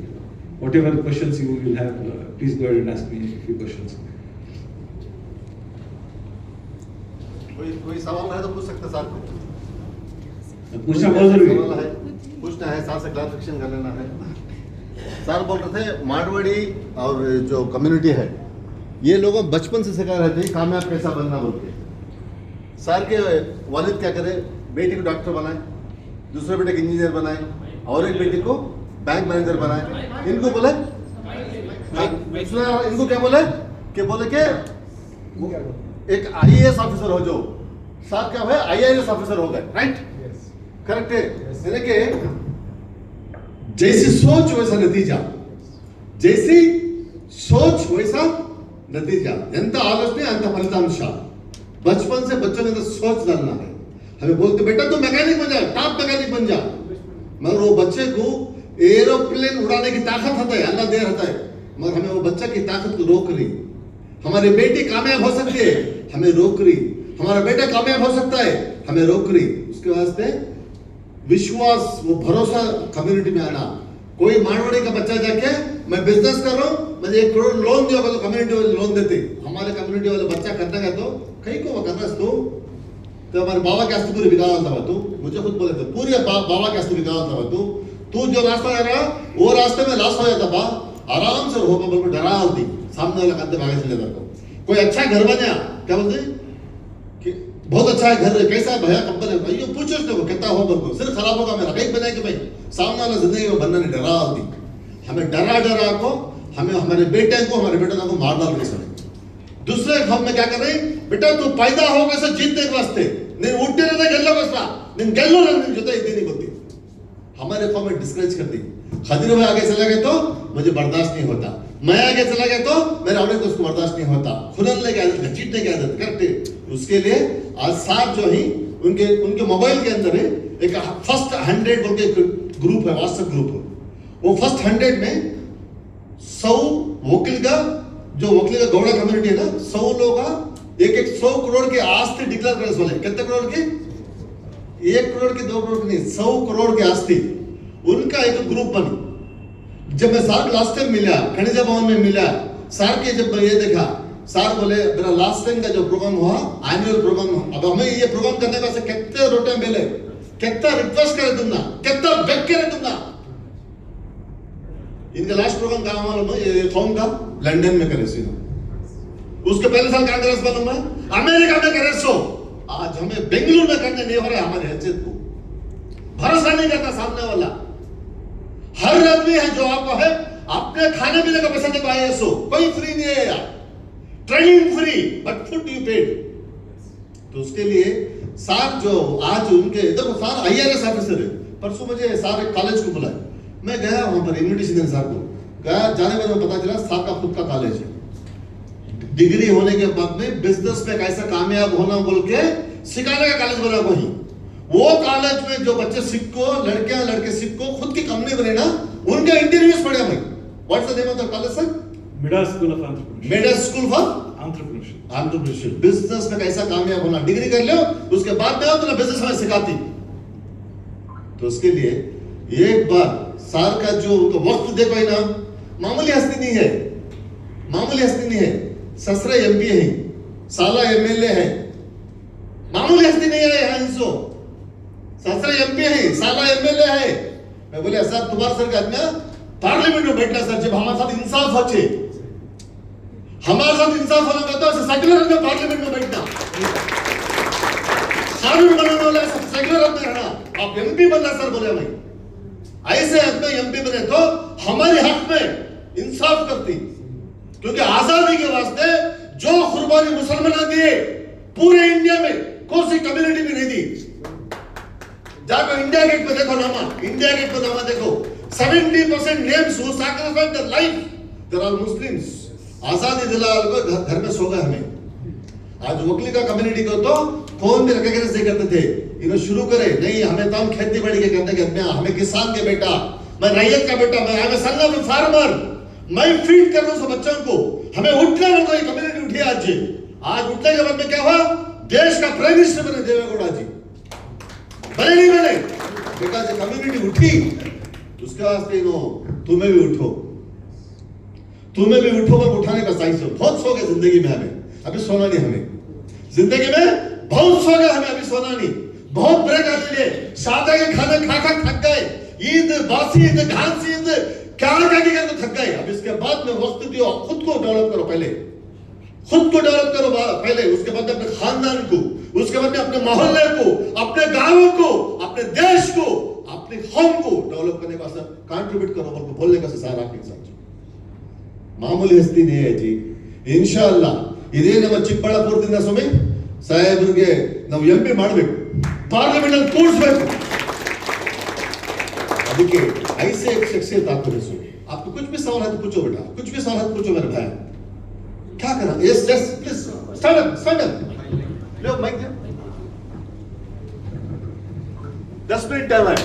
Whatever questions you will have, please go ahead and ask me a few questions. कोई सवाल है तो पूछ सकते सर को. पूछना बहुत जरूरी है. पूछना है सर से क्लैरिफिकेशन कर लेना है. सर बोल रहे थे मारवाड़ी और जो कम्युनिटी है ये लोगों बचपन से सिखा रहे थे कामयाब कैसा बनना बोल के. सर के वालिद क्या करे, बेटी को डॉक्टर बनाए, दूसरे बेटे को इंजीनियर बनाए, और एक बेटी को बैंक मैनेजर बनाए. इनको बोले इनको क्या बोले कि एक आईएएस ऑफिसर हो. जो सर क्या हुए आईआईएस ऑफिसर हो गए. राइट, करेक्ट है. यानी कि जैसी सोच वैसा नतीजा, जैसी सोच वैसा नतीजा. ఎంత ఆలోచన అంత ఫలితాంశ. बचपन से बच्चों के अंदर सोच डालना है. हमें बोलते बेटा तो मैकेनिक बन जा, टॉप मैकेनिक बन जा, मगर वो बच्चे को एरोप्लेन उड़ाने की ताकत होता है, अल्लाह दे रहता है, मगर हमें वो बच्चा की ताकत को रोक रही. हमारी बेटी कामयाब हो सकती है, हमें रोक रही. हमारा बेटा कामयाब हो सकता है, हमें रोक रही. उसके वास्ते विश्वास, वो भरोसा कम्युनिटी में आना. कोई मारवाड़ी का बच्चा जाके मैं बिजनेस कर रहा हूँ, मुझे 1 करोड़ लोन दिया, तो कम्युनिटी वाले लोन देते. हमारे कम्युनिटी वाले बच्चा करता है तो कहीं को वो करना तो हमारे बाबा के आस्ते पूरी बिगाड़ था. तू मुझे खुद बोले थे पूरी बाबा के आस्ते बिगाड़ था. तू जो रास्ता जा रहा वो रास्ते में लॉस हो जाता बा. आराम से हो बोल को डरा होती सामने वाला कदम आगे चले जाता. कोई अच्छा घर बना क्या बोलते कि बहुत अच्छा है घर, कैसा भैया कंपनी है भाई, पूछो उसको कितना हो बोल, सिर्फ खराब होगा मेरा कहीं बनाए कि भाई सामने वाला जिंदगी में बनना नहीं. डरा होती. हमें डरा को हमें हमारे बेटे को मार डाल रही. दूसरे हम में क्या कर रहे हैं, बेटा तू पैदा हो कैसे जीतने के वास्ते नहीं उठते रहते गल्लो कैसा नहीं गल्लो नहीं जोता इतनी नहीं बोलती. हमारे कौम में डिस्करेज कर दी. खदीर भाई आगे चला गए तो मुझे बर्दाश्त नहीं होता, मैं आगे चला गया तो मेरे औरत को उसको बर्दाश्त नहीं होता. खुलने की आदत है, जीतने की आदत करते. उसके लिए आज साहब जो ही उनके मोबाइल के अंदर है एक फर्स्ट 100 बोल के ग्रुप है, व्हाट्सएप ग्रुप. वो फर्स्ट 100 में 100 वकील का गौड़ा कम्युनिटी है ना, 100 लोग एक 100 करोड़ की आस्ती डिक्लेयर करने वाले. कितने करोड़ की? 1 करोड़ की 2 करोड़ की नहीं, 100 करोड़ की आस्ती. उनका एक ग्रुप बनी. जब मैं साहब लास्ट टाइम मिला खनिजा भवन में मिला, सार के जब ये देखा, सार बोले मेरा लास्ट टाइम का जो प्रोग्राम हुआ एनुअल प्रोग्राम अब हमें ये प्रोग्राम करने का से कितने रोटे मिले कितना रिक्वेस्ट करे तुमना कितना बेग करे तुमना इनका लास्ट प्रोग्राम कहाँ मालूम है ये कौन था लंदन में करे सी उसके पहले साल कहाँ करे मालूम है अमेरिका में करे सो आज हमें बेंगलुरु में करने नहीं हो रहा है हमारे हैसियत को भरोसा नहीं करता सामने वाला हर आदमी है जो आपको है अपने खाने पीने का पैसा नहीं पाए सो कोई फ्री नहीं है यार training free but food you paid तो उसके लिए सार जो आज उनके देखो सार आईआरएस ऑफिसर है परसों मुझे सार एक कॉलेज को बुलाया मैं गया वहां पर इन्विटेशन देने सार को गया जाने के बाद पता चला सार का खुद का कॉलेज है डिग्री होने के बाद में बिजनेस में कैसा कामयाब होना बोल के सिखाने का कॉलेज बना वही वो कॉलेज में जो बच्चे सीखो लड़कियां लड़के सीखो खुद की कंपनी बने ना उनके इंटरव्यूज पढ़े भाई what's the name of the college sir मिडा स्कूल ऑफ एंटरप्रेन्योरशिप मेडा स्कूल फॉर एंटरप्रेन्योरशिप बिजनेस में कैसा कामयाब होना डिग्री कर लो उसके बाद में आओ तो बिजनेस में सिखाती तो उसके लिए एक बार सार का जो तो वक्त देखो ही ना मामूली हस्ती नहीं है मामूली हस्ती नहीं है ससरा एमपी है साला एमएलए है मामूली हस्ती नहीं है यहाँ इंसो ससरा एमपी है साला एमएलए है मैं बोले सर तुम्हारा सर का आदमी पार्लियामेंट में बैठना सर जब हमारे साथ इंसाफ अच्छे हमारे साथ इंसाफ होना कहता है सेक्युलर में पार्लियामेंट में बैठना कानून बनाने वाला सेक्युलर में रहना आप एमपी बनना सर बोले भाई ऐसे आदमी एमपी बने तो हमारे हक में इंसाफ करती क्योंकि आजादी के वास्ते जो कुर्बानी मुसलमान दिए पूरे इंडिया में कौन सी कम्युनिटी भी नहीं दी जाकर इंडिया गेट पे देखो नामा इंडिया गेट पे नामा देखो 70% names who sacrificed their life there are Muslims आजादी दिलाल को घर में सो गए हमें आज वकली का कम्युनिटी को तो कौन भी रिकॉग्नाइज नहीं करते थे इन्हें शुरू करे नहीं हमें तो हम खेती बाड़ी के करने के हमें किसान के बेटा मैं रैयत का बेटा मैं I am son of farmer मैं फीड कर रहा हूं बच्चों को हमें उठना होगा ये कम्युनिटी उठी आज उठने के बाद में क्या हुआ देश का प्राइम मिनिस्टर बने देवेगौड़ा जी बने नहीं बने बिकॉज कम्युनिटी उठी उसके वास्ते तुम्हें भी उठो पर उठाने का साइज बहुत सो गए जिंदगी में हमें अभी सोना नहीं हमें जिंदगी में बहुत सो गए हमें अभी सोना नहीं बहुत ब्रेक आ लिए सादा के खाने खा थक गए ईद बासी ईद घांसी ईद क्या तो थक गए अब इसके बाद में वक्त दियो खुद को डेवलप करो पहले उसके बाद अपने खानदान को उसके बाद अपने मोहल्ले को अपने गांवों को अपने देश को अपने कौम को डेवलप करने का कंट्रीब्यूट करो बोलने का सारा आपके साथ ಮಾಮೂಲಿ ಹಸ್ತಿ ನೇ ಜಿ ಇನ್ಶಾಅಲ್ಲಾ ಇದೇ ನಮ್ಮ ಚಿಕ್ಕಬಳ್ಳಾಪುರದಿಂದ ಸ್ವಾಮಿ ಸಾಹೇಬ್ರಿಗೆ ನಾವು ಎಂಪಿ ಮಾಡಬೇಕು ಪಾರ್ಲಿಮೆಂಟ್ ಅಲ್ಲಿ ಕೂರಿಸಬೇಕು ಅದಕ್ಕೆ ऐसे एक शख्सियत आपको रसूल आपको कुछ भी सवाल है तो पूछो बेटा कुछ भी सवाल है तो पूछो मेरे भाई क्या करना yes yes please stand up लो माइक दे 10 मिनट टाइम है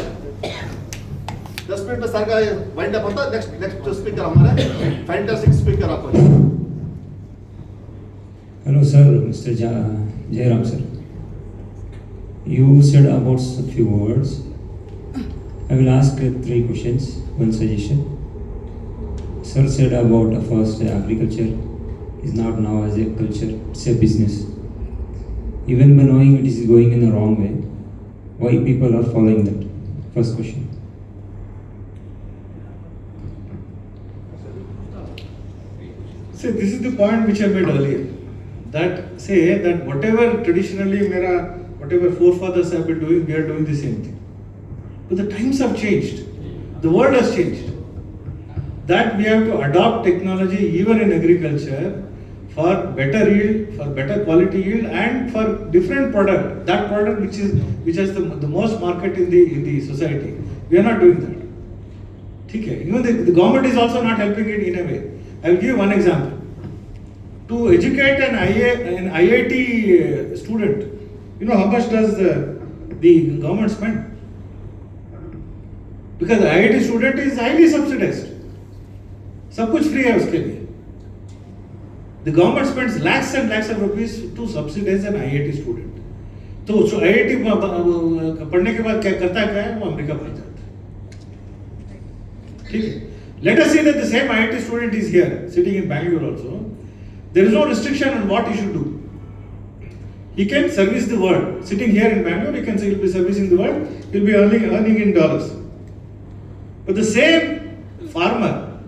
10 मिनट में सर का वाइंड अप होता है नेक्स्ट स्पीकर हमारा फैंटास्टिक स्पीकर आपको hello sir mister Jayaram sir you said about a few words I will ask 3 questions one suggestion sir said about first agriculture is not now as a culture it's a business even by knowing it is going in the wrong way why people are following that first question See, this is the point which I made earlier. That say that whatever traditionally whatever forefathers have been doing, we are doing the same thing. But the times have changed. The world has changed. That we have to adopt technology even in agriculture for better yield, for better quality yield, and for different product. That product which has the most market in the society. We are not doing that. Okay. Even the government is also not helping it in a way. I will give you one example. To educate an IIT student, you know how much does the government spend? Because the IIT student is highly subsidized. सब कुछ free है उसके लिए. The government spends lakhs and lakhs of rupees to subsidize an IIT student. तो IIT पढ़ने के बाद क्या करता है वो अमेरिका भाग जाता है. ठीक है. Let us say that the same IIT student is here, sitting in Bangalore also. There is no restriction on what he should do. He can service the world. Sitting here in Bangalore, he'll be servicing the world. He'll be earning in dollars. But the same farmer,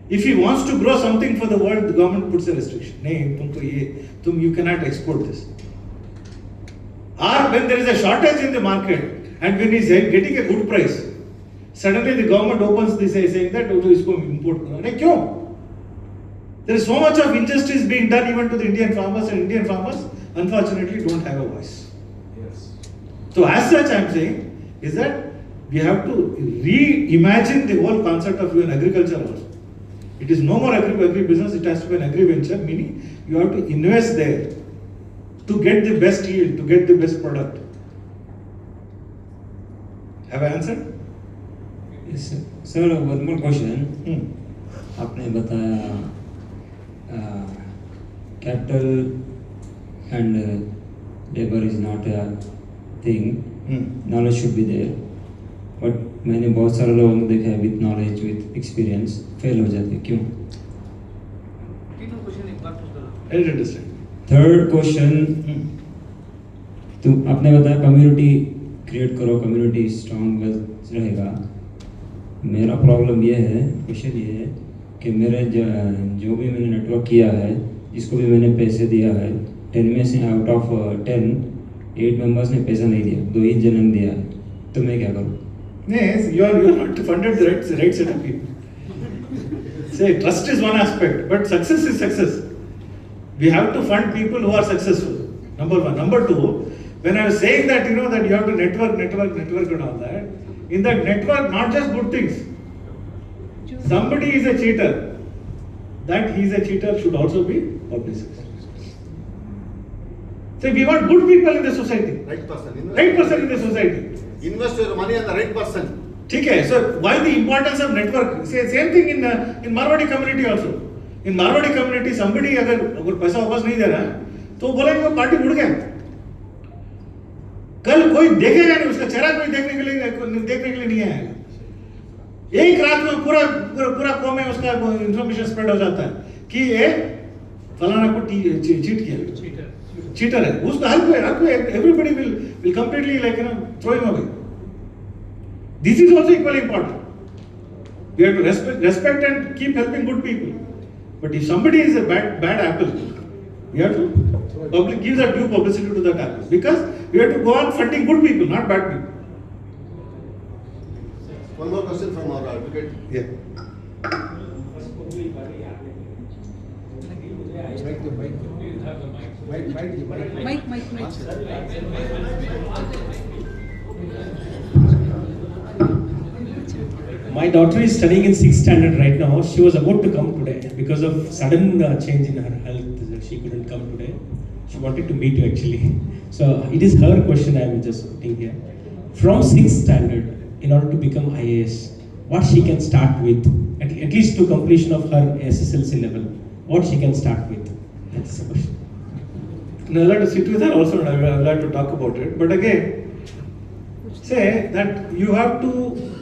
if he wants to grow something for the world, the government puts a restriction. You cannot export this. Or when there is a shortage in the market and when he is getting a good price, suddenly the government opens this saying that import. There is so much of injustice being done even to the Indian farmers, and Indian farmers unfortunately don't have a voice. Yes. So as such I am saying is that we have to reimagine the whole concept of even agriculture also. It is no more agri-business, it has to be an agri-venture, meaning you have to invest there to get the best yield, to get the best product. Have I answered? Yes, sir. Sir, one more question. आपने बताया capital and labor is not a thing. Knowledge should be there. But मैंने बहुत सारे लोगों को देखा है with knowledge, with experience, fail हो जाते हैं. क्यों? Very interesting. Third question. तो आपने बताया कम्युनिटी क्रिएट करो, कम्युनिटी स्ट्रॉन्ग वेल्थ रहेगा. मेरा प्रॉब्लम ये है, क्वेश्चन ये है कि मेरे जो भी मैंने नेटवर्क किया है, जिसको भी मैंने पैसे दिया है, 10 में से आउट ऑफ 10, 8 मेंबर्स ने पैसा नहीं दिया, 2 ही जनों ने दिया है, तो मैं क्या करूँ? Yes, you are not funded the right set of people. Say trust is one aspect, but success is success. We have to fund people who are successful. Number one. Number two, when I was saying that that you have to network and all that, in that network, not just good things. Somebody is a cheater. That he is a cheater should also be publicized. So we want good people in the society. Right person. Right person in the society. Invest your money on the right person. Okay, so why the importance of network? Same thing in Marwadi community also. In Marwadi community, somebody अगर पैसा वापस नहीं दे रहा है, तो बोलेंगे वो party उड़ गया. कल कोई देखेगा नहीं, उसका चेहरा कोई देखने के लिए नहीं आएगा. एक रात में पूरा कौम में उसका इंफॉर्मेशन स्प्रेड हो जाता है कि ये फलाना को चीट किया, चीटर है. उसका हर कोई everybody will completely throw him away. This is also equally important. We have to respect and keep helping good people. But if somebody is a bad apple, we have to give that due publicity to that apple, because we have to go on funding good people, not bad people. One more question from our advocate. Yeah. Mike. My daughter is studying in 6th standard right now. She was about to come today because of sudden change in her health. She couldn't come today. She wanted to meet you actually. So it is her question I am just putting here. From 6th standard, in order to become IAS, what she can start with, at least to completion of her SSLC level, what she can start with? That's the question. And I'll have to sit with her also, and I'll have to talk about it. But again, say that you have to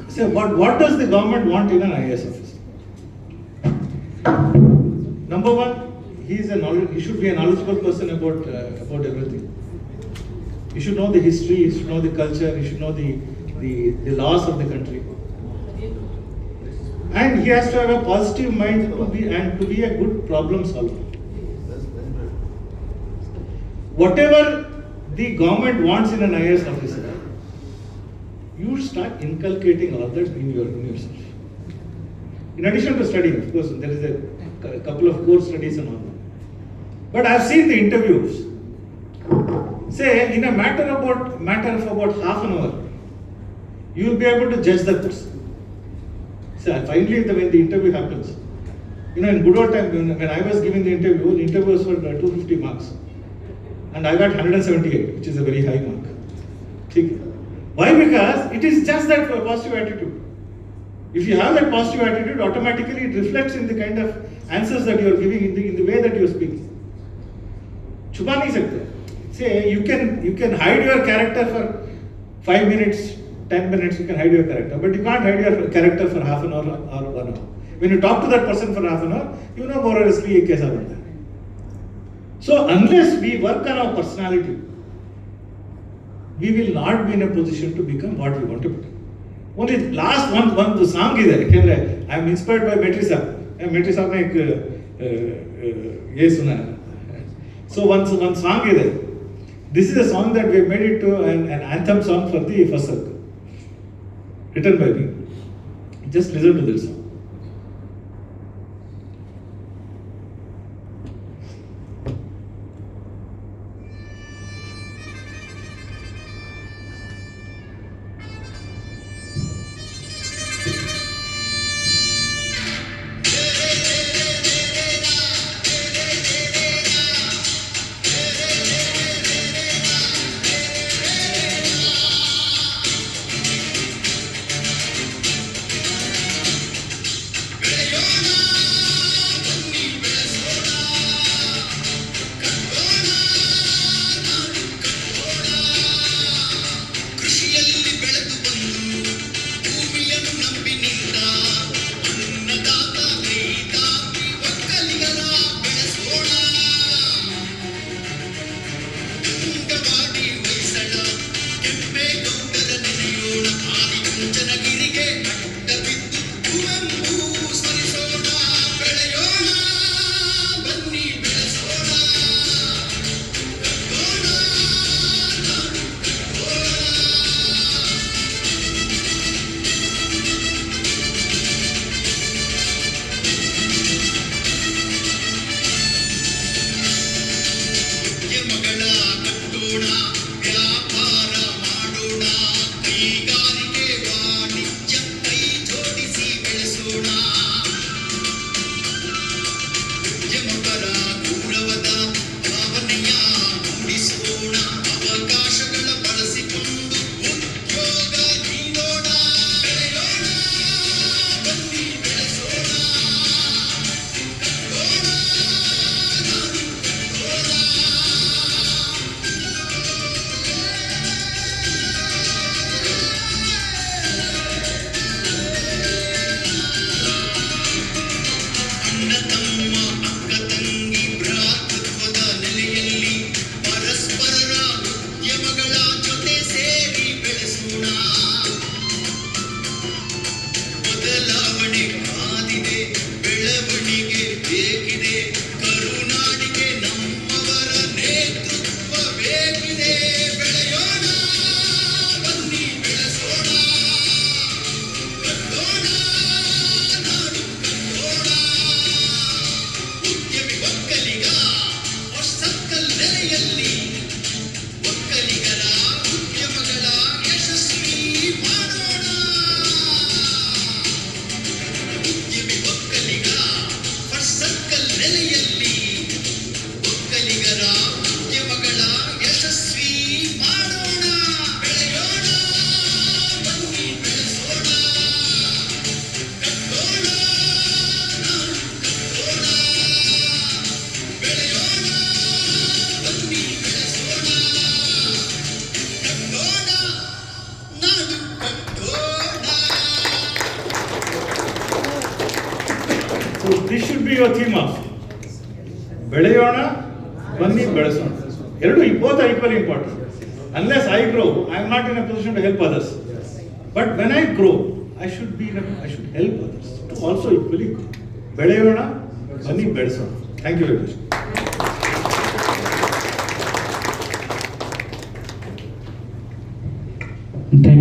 say what does the government want in an IAS officer? Number one, he should be a knowledgeable person about everything. He should know the history, he should know the culture, he should know the laws of the country. And he has to have a positive mind to be a good problem solver. Whatever the government wants in an IAS officer, you start inculcating all that in yourself. In addition to studying, of course, there is a couple of core studies and all that. But I've seen the interviews. Say, in a matter of about half an hour, you will be able to judge the person. So finally, when the interview happens, in good old time, when I was giving the interview was for 250 marks. And I got 178, which is a very high mark. Why? Because it is just that positive attitude. If you have that positive attitude, automatically it reflects in the kind of answers that you are giving, in the way that you are speaking. छुपा नहीं सकते. Say you can hide your character for 5 minutes, 10 minutes. You can hide your character, but you can't hide your character for half an hour or 1 hour. When you talk to that person for half an hour, you know more or less ये कैसा बनता है. So unless we work on our personality, we will not be in a position to become what we want to become. Only last one song is there. I am inspired by Metri Saab. Metri Saab ने एक ये सुना है. So one song is there. This is a song that we made it to an anthem song for the first circle, written by me. Just listen to this song. This should be your theme of ಬೆಳೆಯೋಣ ಬನ್ನಿ ಬೆಳೆಸೋಣ. ಎರಡು both are equally important. Unless I grow, I am not in a position to help others. But when I grow, I should help others to also equally grow. ಬೆಳೆಯೋಣ ಬನ್ನಿ ಬೆಳೆಸೋಣ. Thank you very much. Thank you.